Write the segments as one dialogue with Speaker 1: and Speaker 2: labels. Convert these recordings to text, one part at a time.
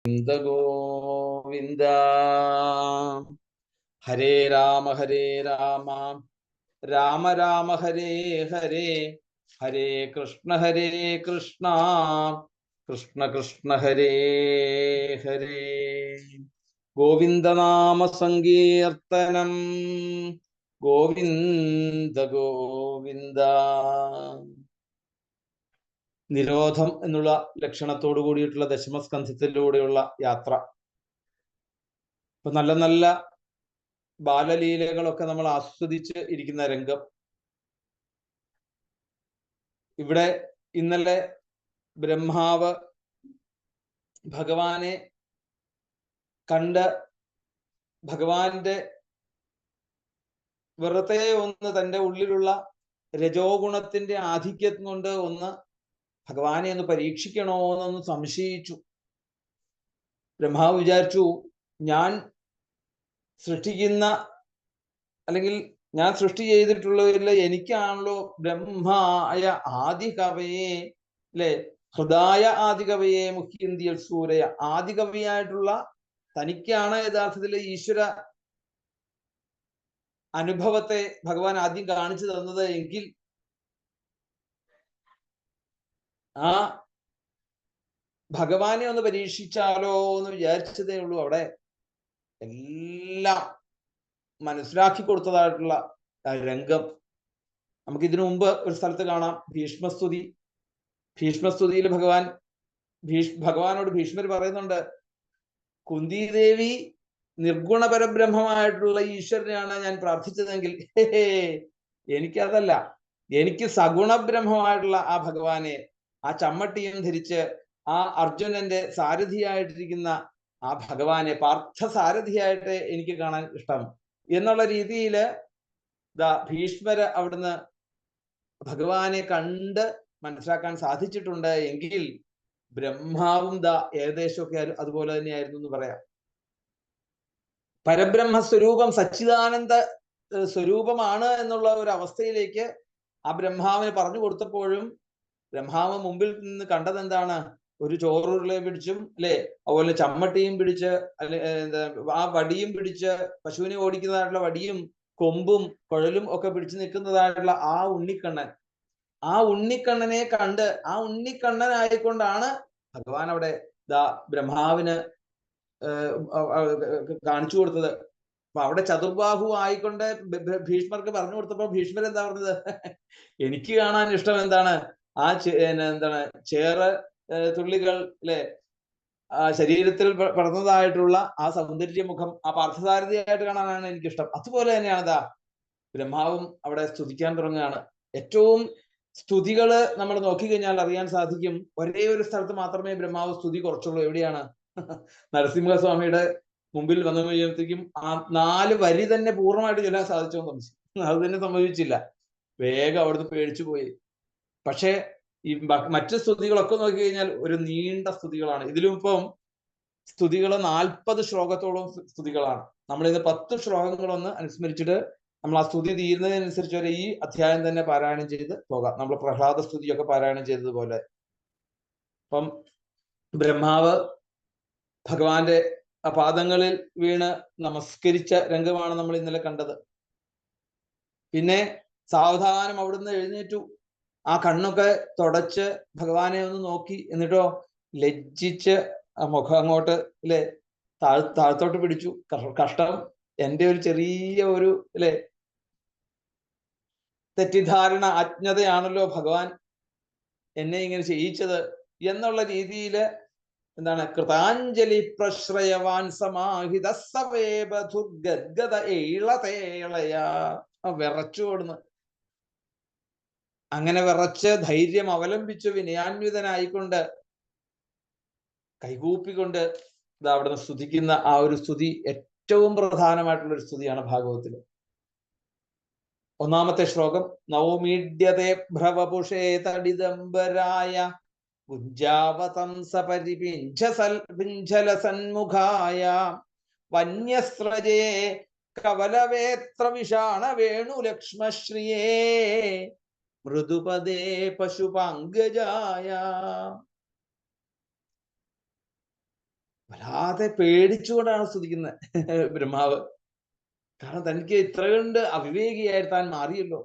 Speaker 1: ഗോവിന്ദ ഗോവിന്ദ. ഹരേ രാമ രാമ രാമ ഹരേ ഹരേ, ഹരേ കൃഷ്ണ കൃഷ്ണ കൃഷ്ണ ഹരേ ഹരേ. ഗോവിന്ദനാമ സങ്കീർത്തനം. ഗോവിന്ദ ഗോവിന്ദ. നിരോധം എന്നുള്ള ലക്ഷണത്തോടു കൂടിയിട്ടുള്ള ദശമസ്കന്ധത്തിലൂടെയുള്ള യാത്ര. ഇപ്പൊ നല്ല നല്ല ബാലലീലകളൊക്കെ നമ്മൾ ആസ്വദിച്ച് ഇരിക്കുന്ന രംഗം. ഇവിടെ ഇന്നലെ ബ്രഹ്മാവ് ഭഗവാനെ കണ്ട് ഭഗവാന്റെ വെറുതെ ഒന്ന് തൻ്റെ ഉള്ളിലുള്ള രജോ ഗുണത്തിന്റെ ആധിക്യം കൊണ്ട് ഒന്ന് ഭഗവാനെ ഒന്ന് പരീക്ഷിക്കണോ എന്നൊന്ന് സംശയിച്ചു. ബ്രഹ്മാവ് വിചാരിച്ചു, ഞാൻ സൃഷ്ടിക്കുന്ന അല്ലെങ്കിൽ ഞാൻ സൃഷ്ടി ചെയ്തിട്ടുള്ളതിൽ എനിക്കാണല്ലോ ബ്രഹ്മായ ആദികവയെ അല്ലെ, ഹൃദായ ആദികവയെ മുഖ്യന്തിയൽ സൂരയ, ആദികവിയായിട്ടുള്ള തനിക്കാണ് യഥാർത്ഥത്തിൽ ഈശ്വര അനുഭവത്തെ ഭഗവാൻ ആദ്യം കാണിച്ചു തന്നത് എങ്കിൽ ആ ഭഗവാനെ ഒന്ന് പരീക്ഷിച്ചാലോ എന്ന് വിചാരിച്ചതേ ഉള്ളൂ. അവിടെ എല്ലാം മനസ്സിലാക്കി കൊടുത്തതായിട്ടുള്ള രംഗം നമുക്ക് ഇതിനു മുമ്പ് ഒരു സ്ഥലത്ത് കാണാം. ഭീഷ്മസ്തുതിയിൽ ഭഗവാനോട് ഭീഷ്മർ പറയുന്നുണ്ട്, കുന്തിദേവി നിർഗുണ പരബ്രഹ്മമായിട്ടുള്ള ഈശ്വരനെയാണ് ഞാൻ പ്രാർത്ഥിച്ചതെങ്കിൽ എനിക്കതല്ല, എനിക്ക് സഗുണബ്രഹ്മമായിട്ടുള്ള ആ ഭഗവാനെ, ആ ചമ്മട്ടിയും ധരിച്ച് ആ അർജുനന്റെ സാരഥിയായിട്ടിരിക്കുന്ന ആ ഭഗവാനെ, പാർത്ഥ സാരഥിയായിട്ട് എനിക്ക് കാണാൻ ഇഷ്ടം എന്നുള്ള രീതിയിൽ ഭീഷ്മര് അവിടുന്ന് ഭഗവാനെ കണ്ട് മനസ്സിലാക്കാൻ സാധിച്ചിട്ടുണ്ട്. എങ്കിൽ ബ്രഹ്മാവും ഏകദേശമൊക്കെ അതുപോലെ തന്നെയായിരുന്നു എന്ന് പറയാം. പരബ്രഹ്മ സ്വരൂപം സച്ചിദാനന്ദ സ്വരൂപമാണ് എന്നുള്ള ഒരു അവസ്ഥയിലേക്ക് ആ ബ്രഹ്മാവിന് പറഞ്ഞു കൊടുത്തപ്പോഴും ബ്രഹ്മാവ് മുമ്പിൽ നിന്ന് കണ്ടത് എന്താണ്? ഒരു ചോറുരുളെ പിടിച്ചും അല്ലെ, അതുപോലെ ചമ്മട്ടിയും പിടിച്ച്, ആ വടിയും പിടിച്ച്, പശുവിനെ ഓടിക്കുന്നതായിട്ടുള്ള വടിയും കൊമ്പും കുഴലും ഒക്കെ പിടിച്ചു നിൽക്കുന്നതായിട്ടുള്ള ആ ഉണ്ണിക്കണ്ണനെ കണ്ട് ആ ഉണ്ണിക്കണ്ണനായിക്കൊണ്ടാണ് ഭഗവാൻ അവിടെ ബ്രഹ്മാവിന് കാണിച്ചു കൊടുത്തത്. അപ്പൊ അവിടെ ചതുർബാഹു ആയിക്കൊണ്ട് ഭീഷ്മർക്ക് പറഞ്ഞു കൊടുത്തപ്പോ ഭീഷ്മർ എന്താ പറഞ്ഞത്? എനിക്ക് കാണാൻ ഇഷ്ടം എന്താണ്? ആ എന്താണ് ചേറ് തുള്ളികൾ അല്ലെ, ആ ശരീരത്തിൽ പടർന്നതായിട്ടുള്ള ആ സൗന്ദര്യമുഖം, ആ പാർത്ഥസാരഥിയായിട്ട് കാണാനാണ് എനിക്കിഷ്ടം. അതുപോലെ തന്നെയാണ് ബ്രഹ്മാവും അവിടെ സ്തുതിക്കാൻ തുടങ്ങുകയാണ്. ഏറ്റവും സ്തുതികള് നമ്മൾ നോക്കിക്കഴിഞ്ഞാൽ അറിയാൻ സാധിക്കും, ഒരേ ഒരു സ്ഥലത്ത് മാത്രമേ ബ്രഹ്മാവ് സ്തുതി കുറച്ചുള്ളൂ. എവിടെയാണ്? നരസിംഹസ്വാമിയുടെ മുമ്പിൽ വന്നു കഴിയുമ്പോഴത്തേക്കും ആ 4 വരി തന്നെ പൂർണ്ണമായിട്ട് ചൊല്ലാൻ സാധിച്ചോ സംശയം. അത് തന്നെ സംഭവിച്ചില്ല. വേഗം അവിടുന്ന് പേടിച്ചു പോയി. പക്ഷേ ഈ മറ്റു സ്തുതികളൊക്കെ നോക്കി കഴിഞ്ഞാൽ ഒരു നീണ്ട സ്തുതികളാണ്. ഇതിലും ഇപ്പം സ്തുതികൾ 40 ശ്ലോകത്തോളം സ്തുതികളാണ്. നമ്മളിന്ന് 10 ശ്ലോകങ്ങളൊന്ന് അനുസ്മരിച്ചിട്ട് നമ്മൾ ആ സ്തുതി തീരുന്നതിനനുസരിച്ച് വരെ ഈ അധ്യായം തന്നെ പാരായണം ചെയ്ത് പോകാം. നമ്മൾ പ്രഹ്ലാദ സ്തുതിയൊക്കെ പാരായണം ചെയ്തതുപോലെ. അപ്പം ബ്രഹ്മാവ് ഭഗവാന്റെ പാദങ്ങളിൽ വീണ് നമസ്കരിച്ച രംഗമാണ് നമ്മൾ ഇന്നലെ കണ്ടത്. പിന്നെ സാവധാനം അവിടുന്ന് എഴുന്നേറ്റു, ആ കണ്ണൊക്കെ തുടച്ച് ഭഗവാനെ ഒന്ന് നോക്കി, എന്നിട്ടോ ലജ്ജിച്ച് ആ മുഖം അങ്ങോട്ട് അല്ലെ താഴത്തോട്ട് പിടിച്ചു. കഷ്ടം, എൻ്റെ ഒരു ചെറിയ ഒരു അല്ലെ തെറ്റിദ്ധാരണ, അജ്ഞതയാണല്ലോ ഭഗവാൻ എന്നെ ഇങ്ങനെ ചെയ്യിച്ചത് എന്നുള്ള രീതിയിൽ എന്താണ്, കൃതാഞ്ജലി പ്രശ്രയവാൻ സമാഹിത സവേബുർഗദ്ഗത ഏളതേളയാ, വിറച്ചു കൊടുന്ന്. അങ്ങനെ വിറച്ച് ധൈര്യം അവലംബിച്ച് വിനയാന്വിതനായിക്കൊണ്ട് കൈകൂപ്പിക്കൊണ്ട് അവിടുന്ന് സ്തുതിക്കുന്ന ആ ഒരു സ്തുതി ഏറ്റവും പ്രധാനമായിട്ടുള്ള ഒരു സ്തുതിയാണ് ഭാഗവതത്തിൽ. ഒന്നാമത്തെ ശ്ലോകം, നവമീഡ്യതേ ഭ്രവപുഷേ തടിദംബരായ ഗുഞ്ജാവതംസപരിപിഞ്ചല സന്മുഖായ വന്യസ്രജേ കവലവേത്ര വിഷാണ വേണുലക്ഷ്മശ്രിയേ മൃദുപദേ പശുപാങ്കജായ. വല്ലാതെ പേടിച്ചുകൊണ്ടാണ് സ്തുതിക്കുന്നത് ബ്രഹ്മാവ്. കാരണം തനിക്ക് ഇത്ര കണ്ട് അവിവേകിയായി താൻ മാറിയല്ലോ.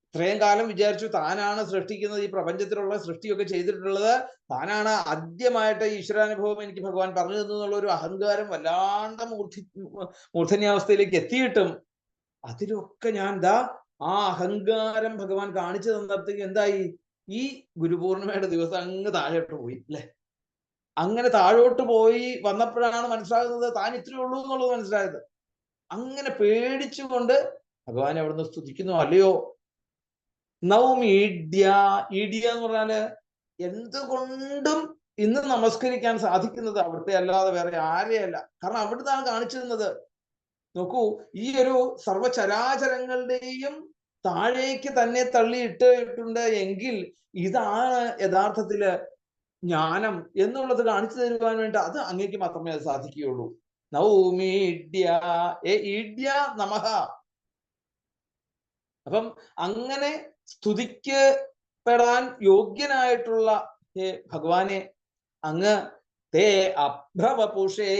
Speaker 1: ഇത്രയും കാലം വിചാരിച്ചു താനാണ് സൃഷ്ടിക്കുന്നത്, ഈ പ്രപഞ്ചത്തിലുള്ള സൃഷ്ടിയൊക്കെ ചെയ്തിട്ടുള്ളത് താനാണ്, ആദ്യമായിട്ട് ഈശ്വരാനുഭവം എനിക്ക് ഭഗവാൻ പറഞ്ഞു തന്നു എന്നുള്ള ഒരു അഹങ്കാരം വല്ലാണ്ട് മൂർധന്യാവസ്ഥയിലേക്ക് എത്തിയിട്ടും അതിലൊക്കെ ഞാൻ ആ അഹങ്കാരം ഭഗവാൻ കാണിച്ചു തന്നപ്പോഴത്തേക്ക് എന്തായി, ഈ ഗുരുപൂർണിമയുടെ ദിവസം അങ്ങ് താഴോട്ട് പോയി അല്ലെ. അങ്ങനെ താഴോട്ട് പോയി വന്നപ്പോഴാണ് മനസ്സിലാകുന്നത് താൻ ഇത്രയേ ഉള്ളൂ എന്നുള്ളത് മനസ്സിലായത്. അങ്ങനെ പേടിച്ചുകൊണ്ട് ഭഗവാനെ അവിടുന്ന് സ്തുതിക്കുന്നു. അല്ലയോ നൗമീഡ്യ, ഈഡ്യ എന്ന് പറഞ്ഞാല് എന്തുകൊണ്ടും ഇന്ന് നമസ്കരിക്കാൻ സാധിക്കുന്നത് അവിടുത്തെ അല്ലാതെ വേറെ ആരെയല്ല. കാരണം അവിടുന്നാണ് കാണിച്ചു തന്നത്. നോക്കൂ, ഈ ഒരു സർവചരാചരങ്ങളുടെയും താഴേക്ക് തന്നെ തള്ളിയിട്ടിട്ടുണ്ട് എങ്കിൽ ഇതാണ് യഥാർത്ഥത്തില് ജ്ഞാനം എന്നുള്ളത് കാണിച്ചു തരുവാൻ വേണ്ടി അത് അങ്ങേക്ക് മാത്രമേ അത് സാധിക്കുകയുള്ളൂ. നൗമീഡ്യ ഈഡ്യ നമഃ. അപ്പം അങ്ങനെ സ്തുതിക്കപ്പെടാൻ യോഗ്യനായിട്ടുള്ള ഭഗവാനെ അങ്ങ് തേ അഭ്രവപുഷേ,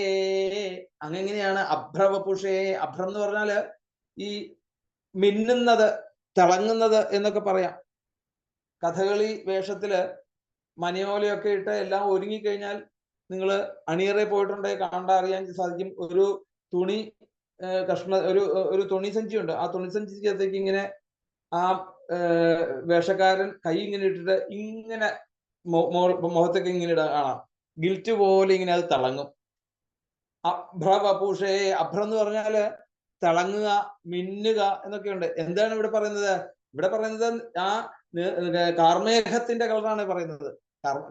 Speaker 1: അങ്ങെങ്ങനെയാണ് അഭ്രവപുഷേ? അഭ്രം എന്ന് പറഞ്ഞാല് ഈ മിന്നുന്നത്, തിളങ്ങുന്നത് എന്നൊക്കെ പറയാം. കഥകളി വേഷത്തില് മണിയോലയൊക്കെ ഇട്ട് എല്ലാം ഒരുങ്ങിക്കഴിഞ്ഞാൽ നിങ്ങൾ അണിയറെ പോയിട്ടുണ്ടെങ്കിൽ അറിയാൻ സാധിക്കും. ഒരു തുണി ഒരു തുണി സഞ്ചിയുണ്ട്. ആ തുണി സഞ്ചിക്കകത്തേക്ക് ഇങ്ങനെ ആ വേഷക്കാരൻ കൈ ഇങ്ങനെ ഇട്ടിട്ട് ഇങ്ങനെ മുഖത്തൊക്കെ ഇങ്ങനെ കാണാം. ഗിൽറ്റ് പോലെ ഇങ്ങനെ അത് തിളങ്ങും. അഭ്രവപുഷേ, അഭ്രം എന്ന് പറഞ്ഞാല് തിളങ്ങുക, മിന്നുക എന്നൊക്കെയുണ്ട്. എന്താണ് ഇവിടെ പറയുന്നത്? ഇവിടെ പറയുന്നത് ആ കാർമേഘത്തിന്റെ കളറാണ് പറയുന്നത്.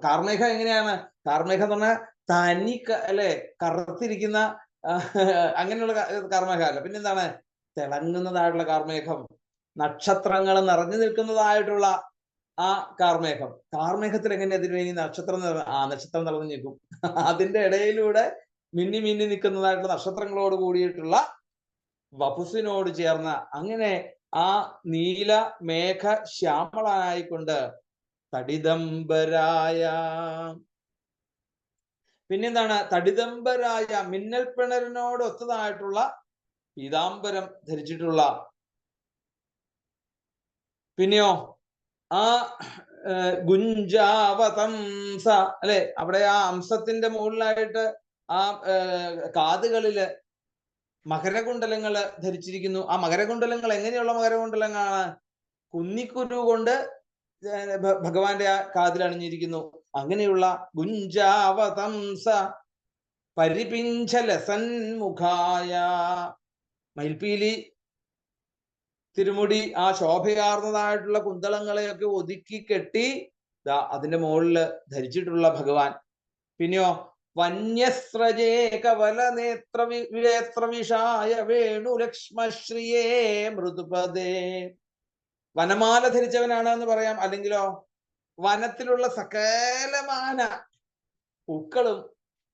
Speaker 1: കാർമേഘം എങ്ങനെയാണ്? കാർമേഘം എന്ന് പറഞ്ഞാൽ തനി അല്ലെ, കറുത്തിരിക്കുന്ന അങ്ങനെയുള്ള കാർമേഘം അല്ല. പിന്നെന്താണ്? തിളങ്ങുന്നതായിട്ടുള്ള കാർമേഘം, നക്ഷത്രങ്ങൾ നിറഞ്ഞു നിൽക്കുന്നതായിട്ടുള്ള ആ കാർമേഘം. കാർമേഘത്തിൽ എങ്ങനെ അതിന് നക്ഷത്രം നക്ഷത്രം നിറഞ്ഞു നിൽക്കും. അതിന്റെ ഇടയിലൂടെ മിന്നി മിന്നി നിൽക്കുന്നതായിട്ടുള്ള നക്ഷത്രങ്ങളോട് കൂടിയിട്ടുള്ള വപുസിനോട് ചേർന്ന അങ്ങനെ ആ നീല മേഘ ശ്യാമളനായിക്കൊണ്ട് തടിദംബരായ, പിന്നെന്താണ്? തടിദംബരായ, മിന്നൽ പിണറിനോട് ഒത്തതായിട്ടുള്ള പീതാംബരം ധരിച്ചിട്ടുള്ള, പിന്നെയോ ആ ഗുഞ്ചാവതംസ അല്ലെ, അവിടെ ആ അംസത്തിന്റെ മുകളിലായിട്ട് ആ കാതുകളില് മകരകുണ്ടലങ്ങൾ ധരിച്ചിരിക്കുന്നു. ആ മകരകുണ്ടലങ്ങൾ എങ്ങനെയുള്ള മകരകുണ്ടലങ്ങളാണ്? കുന്നിക്കുരു കൊണ്ട് ഭഗവാന്റെ ആ കാതിൽ അണിഞ്ഞിരിക്കുന്നു. അങ്ങനെയുള്ള ഗുഞ്ചാവതംസ പരിപിഞ്ചലസന്മുഖായ, മയിൽപീലി തിരുമുടി ആ ശോഭയാർന്നതായിട്ടുള്ള കുന്തളങ്ങളെയൊക്കെ ഒതുക്കി കെട്ടി അതിന്റെ മുകളിൽ ധരിച്ചിട്ടുള്ള ഭഗവാൻ. പിന്നെയോ വന്യസ്രജേ കവല നേത്രവിഷായ വേണു ലക്ഷ്മശ്രീയേ മൃദുപദേ. വനമാല ധരിച്ചവനാണ് എന്ന് പറയാം. അല്ലെങ്കിലോ വനത്തിലുള്ള സകലമാന പൂക്കളും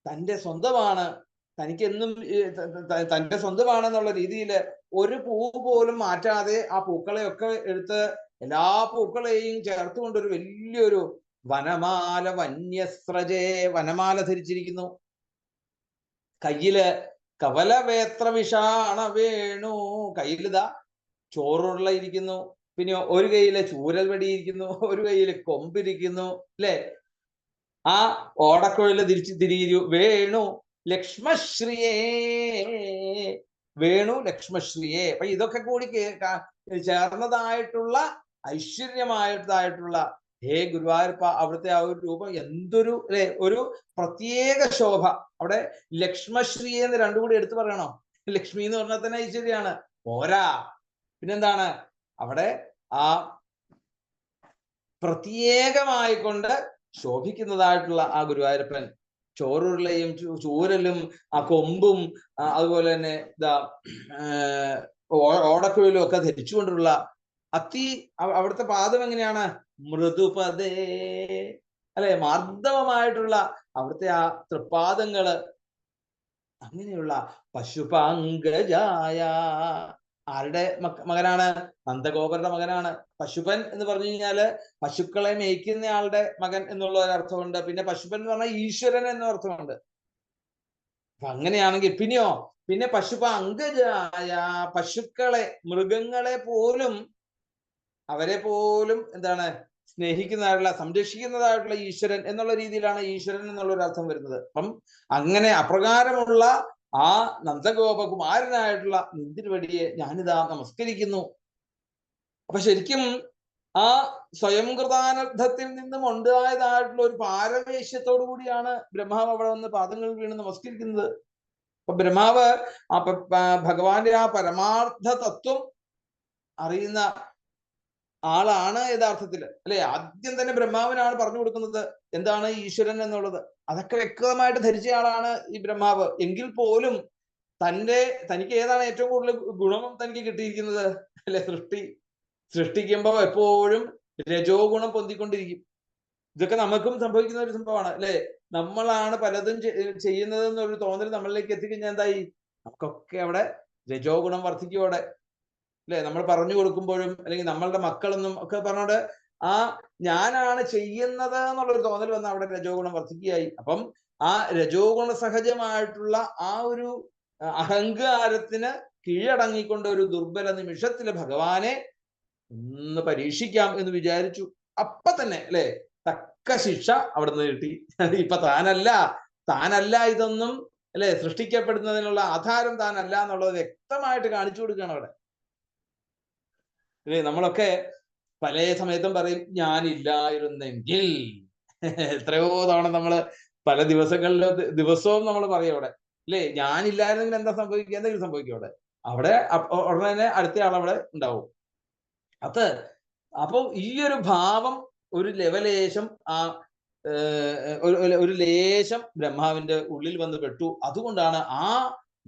Speaker 1: തൻ്റെ സ്വന്തമാണ്, തനിക്കെന്നും തൻ്റെ സ്വന്തമാണെന്നുള്ള രീതിയിൽ ഒരു പൂ പോലും മാറ്റാതെ ആ പൂക്കളെയൊക്കെ എടുത്ത് എല്ലാ പൂക്കളെയും ചേർത്തുകൊണ്ടൊരു വലിയൊരു വനമാല, വന്യസ്രജേ, വനമാല ധരിച്ചിരിക്കുന്നു. കയ്യില് കവലവേത്രവിഷാണ വേണു, കയ്യിലിതാ ചോറുള്ള ഇരിക്കുന്നു. പിന്നെ ഒരു കയ്യില് ചൂരൽ വടിയിരിക്കുന്നു, ഒരു കയ്യില് കൊമ്പിരിക്കുന്നു അല്ലെ. ആ ഓടക്കുഴല് തിരിച്ചു വേണു ലക്ഷ്മശ്രീയേ, വേണു ലക്ഷ്മശ്രീയേ. അപ്പൊ ഇതൊക്കെ കൂടി ചേർന്നതായിട്ടുള്ള ഐശ്വര്യമായിട്ടായിട്ടുള്ള ഹേ ഗുരുവായൂരപ്പ, അവിടുത്തെ ആ ഒരു രൂപം എന്തൊരു അല്ലെ, ഒരു പ്രത്യേക ശോഭ. അവിടെ ലക്ഷ്മശ്രീ എന്ന് രണ്ടും കൂടി എടുത്തു പറയണോ? ലക്ഷ്മി എന്ന് പറഞ്ഞാൽ തന്നെ ഐശ്വര്യാണ്, പോരാ. പിന്നെന്താണ്? അവിടെ ആ പ്രത്യേകമായിക്കൊണ്ട് ശോഭിക്കുന്നതായിട്ടുള്ള ആ ഗുരുവായൂരപ്പൻ ചോറുരുളയും ചൂരലും ആ കൊമ്പും അതുപോലെ തന്നെ ഓടക്കുഴലും ഒക്കെ ധരിച്ചുകൊണ്ടുള്ള അവിടുത്തെ പാദം എങ്ങനെയാണ്? മൃദുപദേ അല്ലെ, മാർദ്ദവമായിട്ടുള്ള അവിടുത്തെ ആ തൃപ്പാദങ്ങള്. അങ്ങനെയുള്ള പശുപാങ്കജായ, ആരുടെ മകനാണ്? നന്ദഗോപരുടെ മകനാണ്. പശുപൻ എന്ന് പറഞ്ഞു കഴിഞ്ഞാല് പശുക്കളെ മേയ്ക്കുന്ന ആളുടെ മകൻ എന്നുള്ള ഒരു അർത്ഥമുണ്ട്. പിന്നെ പശുപൻ എന്ന് പറഞ്ഞാൽ ഈശ്വരൻ എന്ന അർത്ഥമുണ്ട്. അങ്ങനെയാണെങ്കിൽ പിന്നെയോ, പിന്നെ അംഗജായ പശുക്കളെ, മൃഗങ്ങളെ പോലും, അവരെ പോലും എന്താണ് സ്നേഹിക്കുന്നതായിട്ടുള്ള, സംരക്ഷിക്കുന്നതായിട്ടുള്ള ഈശ്വരൻ എന്നുള്ള രീതിയിലാണ് ഈശ്വരൻ എന്നുള്ള ഒരു അർത്ഥം വരുന്നത്. അപ്പം അങ്ങനെ അപ്രകാരമുള്ള ആ നന്ദഗോപകുമാരനായിട്ടുള്ള നിന്തിരുവടിയെ ഞാനിതാ നമസ്കരിക്കുന്നു. അപ്പൊ ശരിക്കും ആ സ്വയം കൃതാനർത്ഥത്തിൽ നിന്നും ഉണ്ടായതായിട്ടുള്ള ഒരു പാരവേശ്യത്തോടു കൂടിയാണ് ബ്രഹ്മാവ് അവിടെ വന്ന് പാദങ്ങളിൽ വീണ് നമസ്കരിക്കുന്നത്. അപ്പൊ ബ്രഹ്മാവ് ആ ഭഗവാന്റെ ആ പരമാർത്ഥ തത്വം അറിയുന്ന ആളാണ് യഥാർത്ഥത്തിൽ, അല്ലെ? ആദ്യം തന്നെ ബ്രഹ്മാവിനാണ് പറഞ്ഞു കൊടുക്കുന്നത് എന്താണ് ഈശ്വരൻ എന്നുള്ളത്. അതൊക്കെ വ്യക്തമായിട്ട് ധരിച്ച ആളാണ് ഈ ബ്രഹ്മാവ്. എങ്കിൽ പോലും തനിക്ക് ഏതാണ് ഏറ്റവും കൂടുതൽ ഗുണം തനിക്ക് കിട്ടിയിരിക്കുന്നത്, അല്ലെ? സൃഷ്ടിക്കുമ്പോൾ എപ്പോഴും രജോ ഗുണം പൊന്തിക്കൊണ്ടിരിക്കും. ഇതൊക്കെ നമുക്കും സംഭവിക്കുന്ന ഒരു സംഭവമാണ്, അല്ലെ? നമ്മളാണ് പലതും ചെയ്യുന്നത് എന്നൊരു തോന്നൽ നമ്മളിലേക്ക് എത്തിക്കഴിഞ്ഞാൽ എന്തായി, നമുക്കൊക്കെ അവിടെ രജോ ഗുണം വർദ്ധിക്കും അവിടെ, അല്ലെ? നമ്മൾ പറഞ്ഞു കൊടുക്കുമ്പോഴും അല്ലെങ്കിൽ നമ്മളുടെ മക്കളെന്നും ഒക്കെ പറഞ്ഞോണ്ട് ആ ഞാനാണ് ചെയ്യുന്നത് എന്നുള്ളൊരു തോന്നൽ വന്ന് അവിടെ രജോ ഗുണം വർദ്ധിക്കുകയായി. അപ്പം ആ രജോ ഗുണ സഹജമായിട്ടുള്ള ആ ഒരു അഹങ്കാരത്തിന് കീഴടങ്ങിക്കൊണ്ട് ഒരു ദുർബല നിമിഷത്തില് ഭഗവാനെ ഒന്ന് പരീക്ഷിക്കാം എന്ന് വിചാരിച്ചു. അപ്പൊ തന്നെ, അല്ലെ, തക്ക ശിക്ഷ അവിടെ നിന്ന് കിട്ടി. ഇപ്പൊ താനല്ല ഇതൊന്നും, അല്ലെ, സൃഷ്ടിക്കപ്പെടുന്നതിനുള്ള ആധാരം താനല്ല എന്നുള്ളത് വ്യക്തമായിട്ട് കാണിച്ചു കൊടുക്കുകയാണ് അവിടെ. അല്ലെ, നമ്മളൊക്കെ പല സമയത്തും പറയും ഞാനില്ലായിരുന്നെങ്കിൽ. എത്രയോ തവണ നമ്മള് പല ദിവസവും നമ്മൾ പറയും അവിടെ, അല്ലെ? ഞാനില്ലായിരുന്നെങ്കിൽ എന്താ സംഭവിക്കുക? എന്തെങ്കിലും സംഭവിക്കും അവിടെ ഉടനെ തന്നെ അടുത്ത ആളവിടെ ഉണ്ടാവും. അപ്പൊ ഈ ഒരു ഭാവം ഒരു ലെവലേശം ഒരു ലേശം ബ്രഹ്മാവിന്റെ ഉള്ളിൽ വന്ന് പെട്ടു. അതുകൊണ്ടാണ് ആ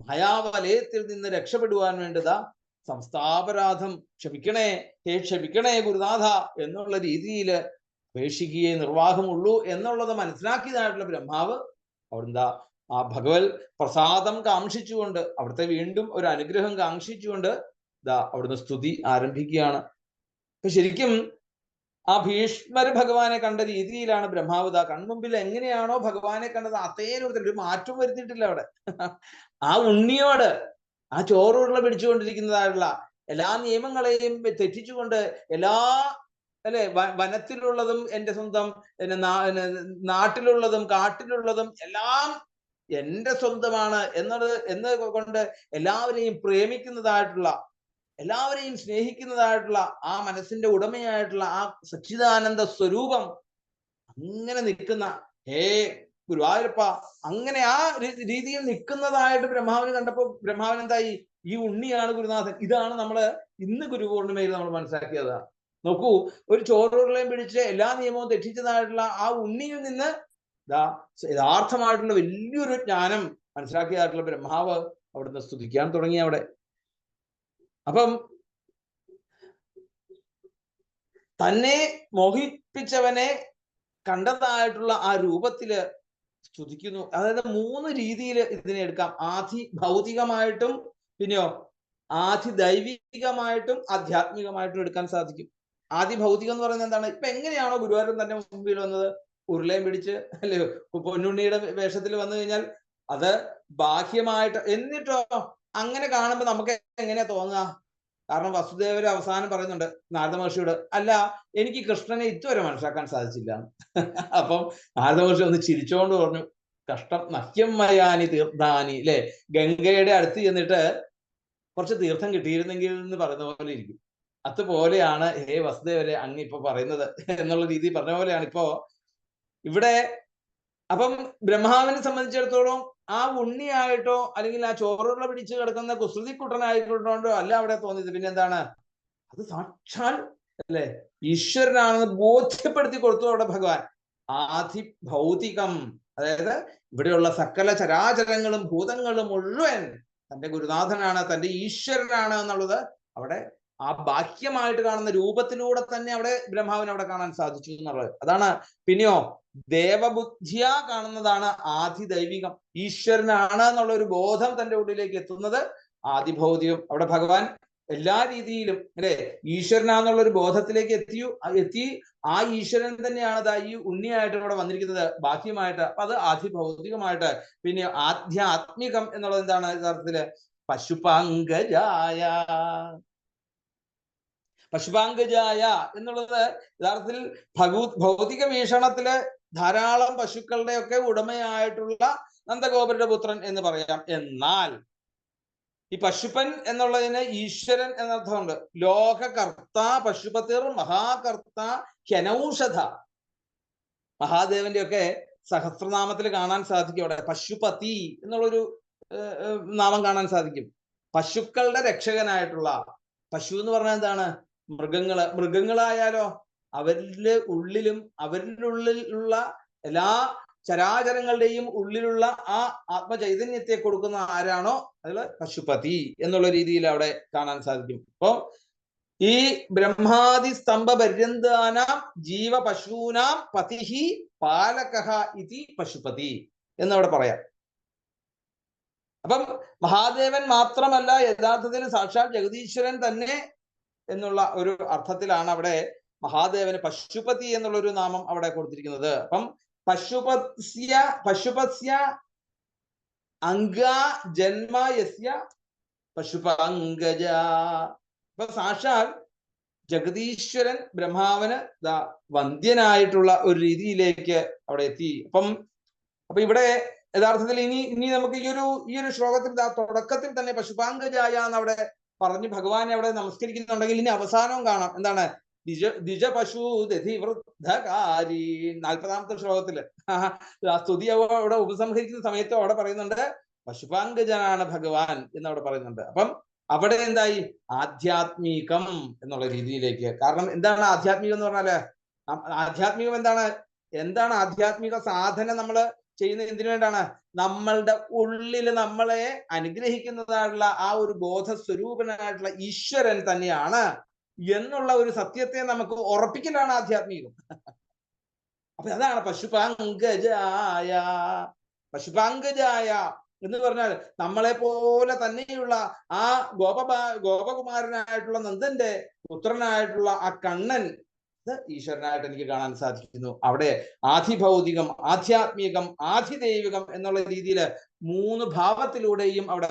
Speaker 1: ഭയാവലയത്തിൽ നിന്ന് രക്ഷപ്പെടുവാൻ വേണ്ടതാ സംസ്ഥാപരാധം, ക്ഷമിക്കണേ ഗുരുനാഥ എന്നുള്ള രീതിയിൽ അപേക്ഷിക്കുകയെ നിർവാഹമുള്ളൂ എന്നുള്ളത് മനസ്സിലാക്കിയതായിട്ടുള്ള ബ്രഹ്മാവ് അവിടെന്താ ആ ഭഗവത് പ്രസാദം കാക്ഷിച്ചുകൊണ്ട്, അവിടുത്തെ വീണ്ടും ഒരു അനുഗ്രഹം കാക്ഷിച്ചുകൊണ്ട് അവിടുന്ന് സ്തുതി ആരംഭിക്കുകയാണ്. അപ്പൊ ശരിക്കും ആ ഭീഷ്മർ ഭഗവാനെ കണ്ട രീതിയിലാണ് ബ്രഹ്മാവ് കൺമുമ്പിൽ എങ്ങനെയാണോ ഭഗവാനെ കണ്ടത് അതേ രൂപത്തിൽ ഒരു മാറ്റം വരുത്തിയിട്ടില്ല അവിടെ. ആ ഉണ്ണിയോട് ആ ചോറുരുള പിടിച്ചുകൊണ്ടിരിക്കുന്നതായിട്ടുള്ള എല്ലാ നിയമങ്ങളെയും തെറ്റിച്ചുകൊണ്ട് അല്ലെ, വനത്തിലുള്ളതും എൻ്റെ സ്വന്തം, നാട്ടിലുള്ളതും കാട്ടിലുള്ളതും എല്ലാം എൻ്റെ സ്വന്തമാണ് കൊണ്ട് എല്ലാവരെയും പ്രേമിക്കുന്നതായിട്ടുള്ള, എല്ലാവരെയും സ്നേഹിക്കുന്നതായിട്ടുള്ള ആ മനസ്സിന്റെ ഉടമയായിട്ടുള്ള ആ സച്ചിദാനന്ദ സ്വരൂപം അങ്ങനെ നിൽക്കുന്ന ഗുരുവായൂരപ്പ, അങ്ങനെ ആ രീതിയിൽ നിൽക്കുന്നതായിട്ട് ബ്രഹ്മാവിന് കണ്ടപ്പോ ബ്രഹ്മാവിന് എന്തായി, ഈ ഉണ്ണിയാണ് ഗുരുനാഥൻ. ഇതാണ് നമ്മള് ഇന്ന് ഗുരുപൂർണിമയിൽ നമ്മൾ മനസ്സിലാക്കിയത്. നോക്കൂ, ഒരു ചോറുരുളയും പിടിച്ച് എല്ലാ നിയമവും തെറ്റിച്ചതായിട്ടുള്ള ആ ഉണ്ണിയിൽ നിന്ന് യഥാർത്ഥമായിട്ടുള്ള വലിയൊരു ജ്ഞാനം മനസ്സിലാക്കിയതായിട്ടുള്ള ബ്രഹ്മാവ് അവിടുന്ന് സ്തുതിക്കാൻ തുടങ്ങി അവിടെ. അപ്പം തന്നെ മോഹിപ്പിച്ചവനെ കണ്ടതായിട്ടുള്ള ആ രൂപത്തില് സ്തുതിക്കുന്നു. അതായത് 3 രീതിയിൽ ഇതിനെ എടുക്കാം. ആധി ഭൗതികമായിട്ടും പിന്നെയോ ആധി ദൈവികമായിട്ടും ആധ്യാത്മികമായിട്ടും എടുക്കാൻ സാധിക്കും. ആദി ഭൗതികം എന്ന് പറയുന്നത് എന്താണ്? ഇപ്പൊ എങ്ങനെയാണോ ഗുരുവായൂരൻ തന്നെ മുമ്പിൽ വന്നത്, ഉരുളയും പിടിച്ച്, അല്ലെ, പൊന്നുണ്ണിയുടെ വേഷത്തിൽ വന്നു കഴിഞ്ഞാൽ അത് ബാഹ്യമായിട്ട്, എന്നിട്ടോ അങ്ങനെ കാണുമ്പോൾ നമുക്ക് എങ്ങനെയാ തോന്നുക? കാരണം വസുദേവര് അവസാനം പറയുന്നുണ്ട് നാരദ മഹർഷിയോട്, അല്ല എനിക്ക് കൃഷ്ണനെ ഇതുവരെ മനസ്സിലാക്കാൻ സാധിച്ചില്ല. അപ്പം നാരദ മഹർഷി ഒന്ന് ചിരിച്ചോണ്ട് പറഞ്ഞു, കഷ്ടം, നഹ്യം മയാനി തീർത്ഥാനി, അല്ലെ, ഗംഗയുടെ അടുത്ത് ചെന്നിട്ട് കുറച്ച് തീർത്ഥം കിട്ടിയിരുന്നെങ്കിൽ എന്ന് പറയുന്ന പോലെ ഇരിക്കും. അതുപോലെയാണ് ഹേ വസുദേവരെ അങ്ങ് ഇപ്പൊ പറയുന്നത് എന്നുള്ള രീതി പറഞ്ഞ പോലെയാണ് ഇപ്പോ ഇവിടെ. അപ്പം ബ്രഹ്മാവിനെ സംബന്ധിച്ചിടത്തോളം ആ ഉണ്ണിയായിട്ടോ അല്ലെങ്കിൽ ആ ചോറുള്ള പിടിച്ച് കിടക്കുന്ന കുസൃതിക്കുട്ടനായിക്കൊണ്ടോ അല്ല അവിടെ തോന്നിയത്. പിന്നെ എന്താണ്? അത് സാക്ഷാൽ, അല്ലെ, ഈശ്വരനാണെന്ന് ബോധ്യപ്പെടുത്തി കൊടുത്തു അവിടെ ഭഗവാൻ. ആധി ഭൗതികം, അതായത് ഇവിടെയുള്ള സകല ചരാചരങ്ങളും ഭൂതങ്ങളും മുഴുവൻ തന്റെ ഗുരുനാഥനാണ്, തന്റെ ഈശ്വരനാണ് എന്നുള്ളത് അവിടെ ആ ബാഹ്യമായിട്ട് കാണുന്ന രൂപത്തിലൂടെ തന്നെ അവിടെ ബ്രഹ്മാവിനെ അവിടെ കാണാൻ സാധിച്ചു എന്നുള്ളത്. അതാണ്. പിന്നെയോ ദേവബുദ്ധിയ കാണുന്നതാണ് ആദിദൈവികം. ഈശ്വരനാണ് എന്നുള്ള ഒരു ബോധം തന്റെ ഉള്ളിലേക്ക് എത്തുന്നത് ആദിഭൗതികം. അവിടെ ഭഗവാൻ എല്ലാ രീതിയിലും, അല്ലെ, ഈശ്വരനാന്നുള്ള ഒരു ബോധത്തിലേക്ക് എത്തി ആ ഈശ്വരൻ തന്നെയാണ് ഈ ഉണ്ണിയായിട്ട് ഇവിടെ വന്നിരിക്കുന്നത് ബാഹ്യമായിട്ട്. അപ്പൊ അത് ആധിഭൗതികമായിട്ട്. പിന്നെ ആധ്യാത്മികം എന്നുള്ളത് എന്താണ് യഥാർത്ഥത്തില്? പശുപാങ്കജായ. പശുപാങ്കജായ എന്നുള്ളത് യഥാർത്ഥത്തിൽ ഭൗതിക വീക്ഷണത്തില് ധാരാളം പശുക്കളുടെ ഒക്കെ ഉടമയായിട്ടുള്ള നന്ദഗോപരുടെ പുത്രൻ എന്ന് പറയാം. എന്നാൽ ഈ പശുപൻ എന്നുള്ളതിന് ഈശ്വരൻ എന്നർത്ഥമുണ്ട്. ലോകകർത്ത പശുപതിർ മഹാകർത്ത ഹ്യനൌഷധ. മഹാദേവന്റെ ഒക്കെ സഹസ്രനാമത്തിൽ കാണാൻ സാധിക്കും. അവിടെ പശുപതി എന്നുള്ളൊരു നാമം കാണാൻ സാധിക്കും. പശുക്കളുടെ രക്ഷകനായിട്ടുള്ള. പശു എന്ന് പറഞ്ഞാൽ എന്താണ്? മൃഗങ്ങളായാലോ അവരിലെ ഉള്ളിലും അവരിലുള്ളിലുള്ള എല്ലാ ചരാചരങ്ങളുടെയും ഉള്ളിലുള്ള ആ ആത്മചൈതന്യത്തെ കൊടുക്കുന്ന ആരാണോ അതിൽ പശുപതി എന്നുള്ള രീതിയിൽ അവിടെ കാണാൻ സാധിക്കും. അപ്പോ ഈ ബ്രഹ്മാദി സ്തംഭ പര്യന്താനാം ജീവ പശൂനാം പതിഹി പാലകഃ ഇതി പശുപതി എന്നവിടെ പറയാം. അപ്പം മഹാദേവൻ മാത്രമല്ല, യഥാർത്ഥത്തിൽ സാക്ഷാൽ ജഗദീശ്വരൻ തന്നെ എന്നുള്ള ഒരു അർത്ഥത്തിലാണ് അവിടെ മഹാദേവന് പശുപതി എന്നുള്ള ഒരു നാമം അവിടെ കൊടുത്തിരിക്കുന്നത്. അപ്പം പശുപസ്യ അംഗ ജന്മ യസ്യ പശുപാങ്കജ. അപ്പൊ സാക്ഷാൽ ജഗദീശ്വരൻ ബ്രഹ്മാവന് വന്ധ്യനായിട്ടുള്ള ഒരു രീതിയിലേക്ക് അവിടെ എത്തി. അപ്പൊ ഇവിടെ യഥാർത്ഥത്തിൽ ഇനി നമുക്ക് ഈ ഒരു ശ്ലോകത്തിൽ തുടക്കത്തിൽ തന്നെ പശുപാങ്കജായ എന്ന് അവിടെ പറഞ്ഞ് ഭഗവാനെ അവിടെ നമസ്കരിക്കുന്നുണ്ടെങ്കിൽ ഇനി അവസാനവും കാണാം. എന്താണ്? ദ്വിജ പശു ദധിവൃദ്ധകാരി. 40ാമത്തെ ശ്ലോകത്തില് സ്തുതി അവിടെ ഉപസംഹരിക്കുന്ന സമയത്ത് അവിടെ പറയുന്നുണ്ട് പശുപാങ്കജനാണ് ഭഗവാൻ എന്നവിടെ പറയുന്നുണ്ട്. അപ്പം അവിടെ എന്തായി? ആധ്യാത്മികം എന്നുള്ള രീതിയിലേക്ക്. കാരണം എന്താണ് ആധ്യാത്മികം എന്ന് പറഞ്ഞാല്? ആധ്യാത്മികം എന്താണ് ആധ്യാത്മിക സാധന നമ്മൾ ചെയ്യുന്നത് എന്തിനു വേണ്ടാണ്? നമ്മളുടെ ഉള്ളിൽ നമ്മളെ അനുഗ്രഹിക്കുന്നതായിട്ടുള്ള ആ ഒരു ബോധസ്വരൂപനായിട്ടുള്ള ഈശ്വരൻ തന്നെയാണ് എന്നുള്ള ഒരു സത്യത്തെ നമുക്ക് ഉറപ്പിക്കലാണ് ആധ്യാത്മികം. അപ്പൊ അതാണ് പശുപാങ്കജായ. പശുപാങ്കജായ എന്ന് പറഞ്ഞാൽ നമ്മളെ പോലെ തന്നെയുള്ള ആ ഗോപകുമാരനായിട്ടുള്ള നന്ദന്റെ പുത്രനായിട്ടുള്ള ആ കണ്ണൻ ഈശ്വരനായിട്ട് എനിക്ക് കാണാൻ സാധിക്കുന്നു. അവിടെ ആധിഭൗതികം, ആധ്യാത്മികം, ആധിദൈവികം എന്നുള്ള രീതിയിൽ 3 ഭാവത്തിലൂടെയും അവിടെ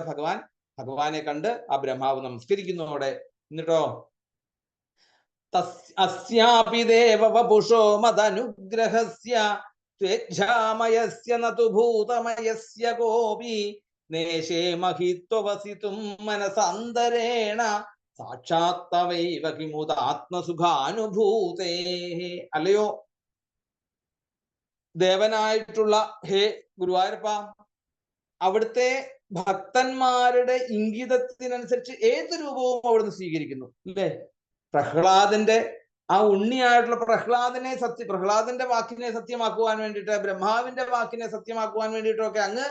Speaker 1: ഭഗവാനെ കണ്ട് ആ ബ്രഹ്മാവ് നമസ്കരിക്കുന്നു അവിടെ. എന്നിട്ടോ അസ്യാപി ദേവവപുഷോ മദനുഗ്രഹസ്യ സ്വേച്ഛാമയസ്യ നതു ഭൂതമയസ്യ കോപി നേശേ മഹിത്വവസിതും മനസാന്തരേണ സാക്ഷാത്തവൈവ കിമുദാത്മസുഖാനുഭൂതേ. അല്ലയോ ദേവനായിട്ടുള്ള ഹേ ഗുരുവായൂരപ്പ, അവിടുത്തെ ഭക്തന്മാരുടെ ഇംഗിതത്തിനനുസരിച്ച് ഏത് രൂപവും അവിടുന്ന് സ്വീകരിക്കുന്നു അല്ലേ? പ്രഹ്ലാദന്റെ ആ ഉണ്ണിയായിട്ടുള്ള പ്രഹ്ലാദന്റെ വാക്കിനെ സത്യമാക്കുവാൻ വേണ്ടിയിട്ട്, ബ്രഹ്മാവിന്റെ വാക്കിനെ സത്യമാക്കുവാൻ വേണ്ടിയിട്ടൊക്കെ അങ്ങ്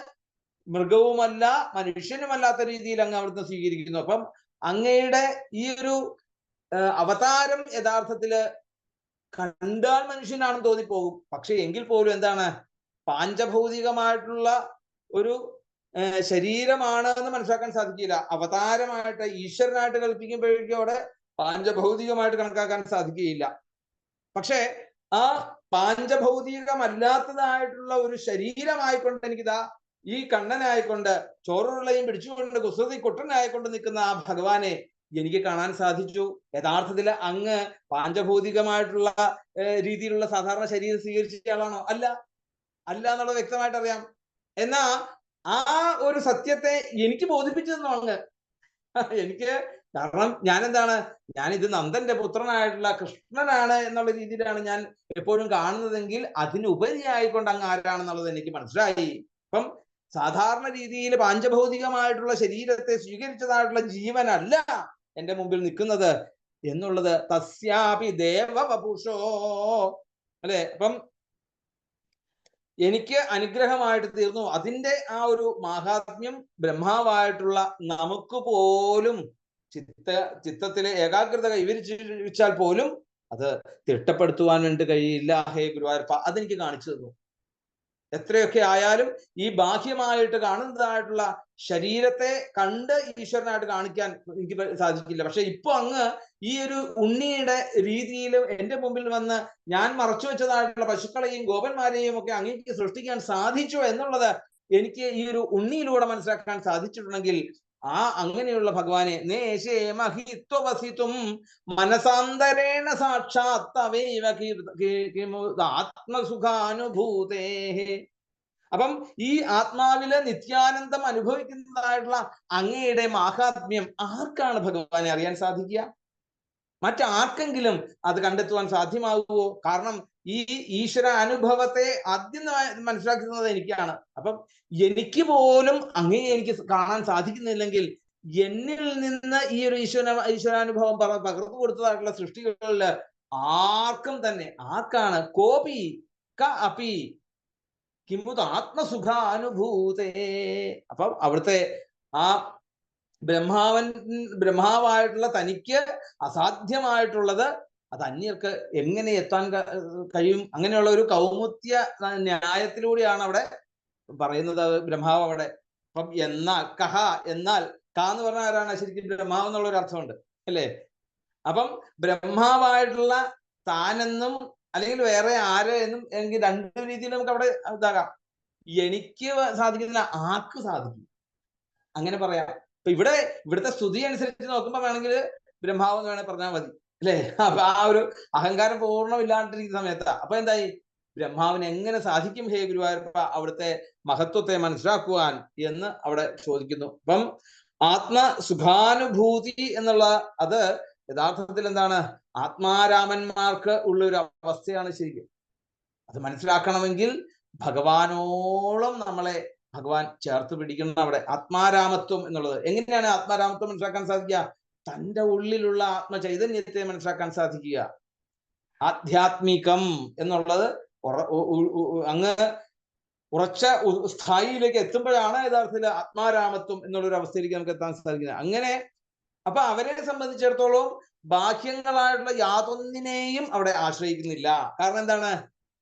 Speaker 1: മൃഗവുമല്ല മനുഷ്യനുമല്ലാത്ത രീതിയിൽ അങ്ങ് അവിടുന്ന് സ്വീകരിക്കുന്നു. അപ്പം അങ്ങയുടെ ഈ ഒരു അവതാരം യഥാർത്ഥത്തില് കണ്ടാൽ മനുഷ്യനാണെന്ന് തോന്നിപ്പോകും. പക്ഷെ എങ്കിൽ പോലും എന്താണ്? പാഞ്ചഭൗതികമായിട്ടുള്ള ഒരു ശരീരമാണ് എന്ന് മനസ്സിലാക്കാൻ സാധിക്കില്ല. അവതാരമായിട്ട് ഈശ്വരനായിട്ട് കൽപ്പിക്കുമ്പോഴേക്കും അവിടെ പാഞ്ചഭൗതികമായിട്ട് കണക്കാക്കാൻ സാധിക്കുകയില്ല. പക്ഷെ ആ പാഞ്ചഭൗതികമല്ലാത്തതായിട്ടുള്ള ഒരു ശരീരമായിക്കൊണ്ട് എനിക്കിതാ ഈ കണ്ണനായിക്കൊണ്ട് ചോറുരുളയും പിടിച്ചുകൊണ്ട് കുസൃതി കുട്ടനായിക്കൊണ്ട് നിൽക്കുന്ന ആ ഭഗവാനെ എനിക്ക് കാണാൻ സാധിച്ചു. യഥാർത്ഥത്തിൽ അങ്ങ് പാഞ്ചഭൗതികമായിട്ടുള്ള രീതിയിലുള്ള സാധാരണ ശരീരം സ്വീകരിച്ച ആളാണോ? അല്ല എന്നുള്ളത് വ്യക്തമായിട്ട് അറിയാം. എന്നാ ആ ഒരു സത്യത്തെ എനിക്ക് ബോധിപ്പിച്ചു തന്നു അങ്ങ്. എനിക്ക് കാരണം ഞാനിത് നന്ദന്റെ പുത്രനായിട്ടുള്ള കൃഷ്ണനാണ് എന്നുള്ള രീതിയിലാണ് ഞാൻ എപ്പോഴും കാണുന്നതെങ്കിൽ അതിനുപരിയായിക്കൊണ്ട് അങ്ങ് ആരാണെന്നുള്ളത് എനിക്ക് മനസ്സിലായി. അപ്പം സാധാരണ രീതിയിൽ പാഞ്ചഭൗതികമായിട്ടുള്ള ശരീരത്തെ സ്വീകരിച്ചതായിട്ടുള്ള ജീവനല്ല എന്റെ മുമ്പിൽ നിൽക്കുന്നത് എന്നുള്ളത് തസ്യാപി ദേവവപുഷോ അല്ലെ. അപ്പം എനിക്ക് അനുഗ്രഹമായിട്ട് തീർന്നു. അതിന്റെ ആ ഒരു മാഹാത്മ്യം ബ്രഹ്മാവായിട്ടുള്ള നമുക്ക് പോലും ചിത്തത്തിലെ ഏകാഗ്രത കൈവരിച്ചാൽ പോലും അത് തിട്ടപ്പെടുത്തുവാൻ വേണ്ടി കഴിയില്ല. ഹേ ഗുരുവായൂരപ്പ, അതെനിക്ക് കാണിച്ചു തന്നു. എത്രയൊക്കെ ആയാലും ഈ ബാഹ്യമായിട്ട് കാണുന്നതായിട്ടുള്ള ശരീരത്തെ കണ്ട് ഈശ്വരനായിട്ട് കാണിക്കാൻ എനിക്ക് സാധിക്കില്ല. പക്ഷെ ഇപ്പൊ അങ്ങ് ഈ ഒരു ഉണ്ണിയുടെ രീതിയിലും എന്റെ മുമ്പിൽ വന്ന് ഞാൻ മറച്ചു വെച്ചതായിട്ടുള്ള പശുക്കളെയും ഗോപന്മാരെയും ഒക്കെ അങ്ങേക്ക് സൃഷ്ടിക്കാൻ സാധിച്ചു എന്നുള്ളത് എനിക്ക് ഈ ഒരു ഉണ്ണിയിലൂടെ മനസ്സിലാക്കാൻ സാധിച്ചിട്ടുണ്ടെങ്കിൽ ആ അങ്ങനെയുള്ള ഭഗവാനെ നേശേ മഹിത്വവസിതും മനസാന്തരേണ സാക്ഷാത്തവൈവ ആത്മസുഖാനുഭൂതേ. അപ്പം ഈ ആത്മാവില് നിത്യാനന്ദം അനുഭവിക്കുന്നതായിട്ടുള്ള അങ്ങയുടെ മാഹാത്മ്യം ആർക്കാണ് ഭഗവാനെ അറിയാൻ സാധിക്കുക? മറ്റാർക്കെങ്കിലും അത് കണ്ടെത്തുവാൻ സാധ്യമാകുമോ? കാരണം ഈ ഈശ്വര അനുഭവത്തെ ആദ്യം മനസ്സിലാക്കുന്നത് എനിക്കാണ്. അപ്പം എനിക്ക് പോലും അങ്ങയെ എനിക്ക് കാണാൻ സാധിക്കുന്നില്ലെങ്കിൽ എന്നിൽ നിന്ന് ഈ ഒരു ഈശ്വരാനുഭവം പകർന്നു കൊടുത്തതായിട്ടുള്ള സൃഷ്ടികളില് ആർക്കും തന്നെ ആർക്കാണ് കോപി ക അപി കിംബുത് ആത്മസുഖാനുഭൂതേ. അപ്പം അവിടുത്തെ ആ ബ്രഹ്മാവായിട്ടുള്ള തനിക്ക് അസാധ്യമായിട്ടുള്ളത് അത് അന്യർക്ക് എങ്ങനെ എത്താൻ കഴിയും? അങ്ങനെയുള്ള ഒരു കൗമുത്യ ന്യായത്തിലൂടെയാണ് അവിടെ പറയുന്നത് ബ്രഹ്മാവ് അവിടെ. അപ്പം എന്നാൽ കഹ, എന്നാൽ ക എന്ന് പറഞ്ഞാൽ ആരാണ്? ശരിക്കും ബ്രഹ്മാവ് എന്നുള്ളൊരു അർത്ഥമുണ്ട് അല്ലേ? അപ്പം ബ്രഹ്മാവായിട്ടുള്ള താനെന്നും അല്ലെങ്കിൽ വേറെ ആര് എന്നും എനിക്ക് രണ്ടു രീതിയിൽ നമുക്ക് അവിടെ ഇതാകാം. എനിക്ക് സാധിക്കുന്നില്ല, ആർക്ക് സാധിക്കും? അങ്ങനെ പറയാം. അപ്പൊ ഇവിടുത്തെ സ്തുതി അനുസരിച്ച് നോക്കുമ്പോ വേണമെങ്കിൽ ബ്രഹ്മാവ് എന്ന് വേണേൽ പറഞ്ഞാൽ മതി അല്ലേ? അപ്പൊ ആ ഒരു അഹങ്കാരം പൂർണ്ണമില്ലാണ്ടിരിക്കുന്ന സമയത്താ. അപ്പൊ എന്തായി? ബ്രഹ്മാവിന് എങ്ങനെ സാധിക്കും ഹേ ഗുരുവായൂരപ്പ അവിടുത്തെ മഹത്വത്തെ മനസ്സിലാക്കുവാൻ എന്ന് അവിടെ ചോദിക്കുന്നു. അപ്പം ആത്മസുഖാനുഭൂതി എന്നുള്ള അത് യഥാർത്ഥത്തിൽ എന്താണ്? ആത്മാരാമന്മാർക്ക് ഉള്ള ഒരു അവസ്ഥയാണ് ശരിക്കും. അത് മനസ്സിലാക്കണമെങ്കിൽ ഭഗവാനോളം നമ്മളെ ഭഗവാൻ ചേർത്ത് പിടിക്കണം. അവിടെ ആത്മാരാമത്വം എന്നുള്ളത് എങ്ങനെയാണ് ആത്മാരാമത്വം മനസ്സിലാക്കാൻ സാധിക്കുക? തൻ്റെ ഉള്ളിലുള്ള ആത്മചൈതന്യത്തെ മനസ്സിലാക്കാൻ സാധിക്കുക. ആധ്യാത്മികം എന്നുള്ളത് അങ്ങ് ഉറച്ച സ്ഥായിയിലേക്ക് എത്തുമ്പോഴാണ് യഥാർത്ഥത്തിൽ ആത്മാരാമത്വം എന്നുള്ളൊരു അവസ്ഥയിലേക്ക് നമുക്ക് എത്താൻ സാധിക്കുന്നത്. അങ്ങനെ അപ്പൊ അവരെ സംബന്ധിച്ചിടത്തോളം ബാഹ്യങ്ങളായിട്ടുള്ള യാതൊന്നിനെയും അവിടെ ആശ്രയിക്കുന്നില്ല. കാരണം എന്താണ്?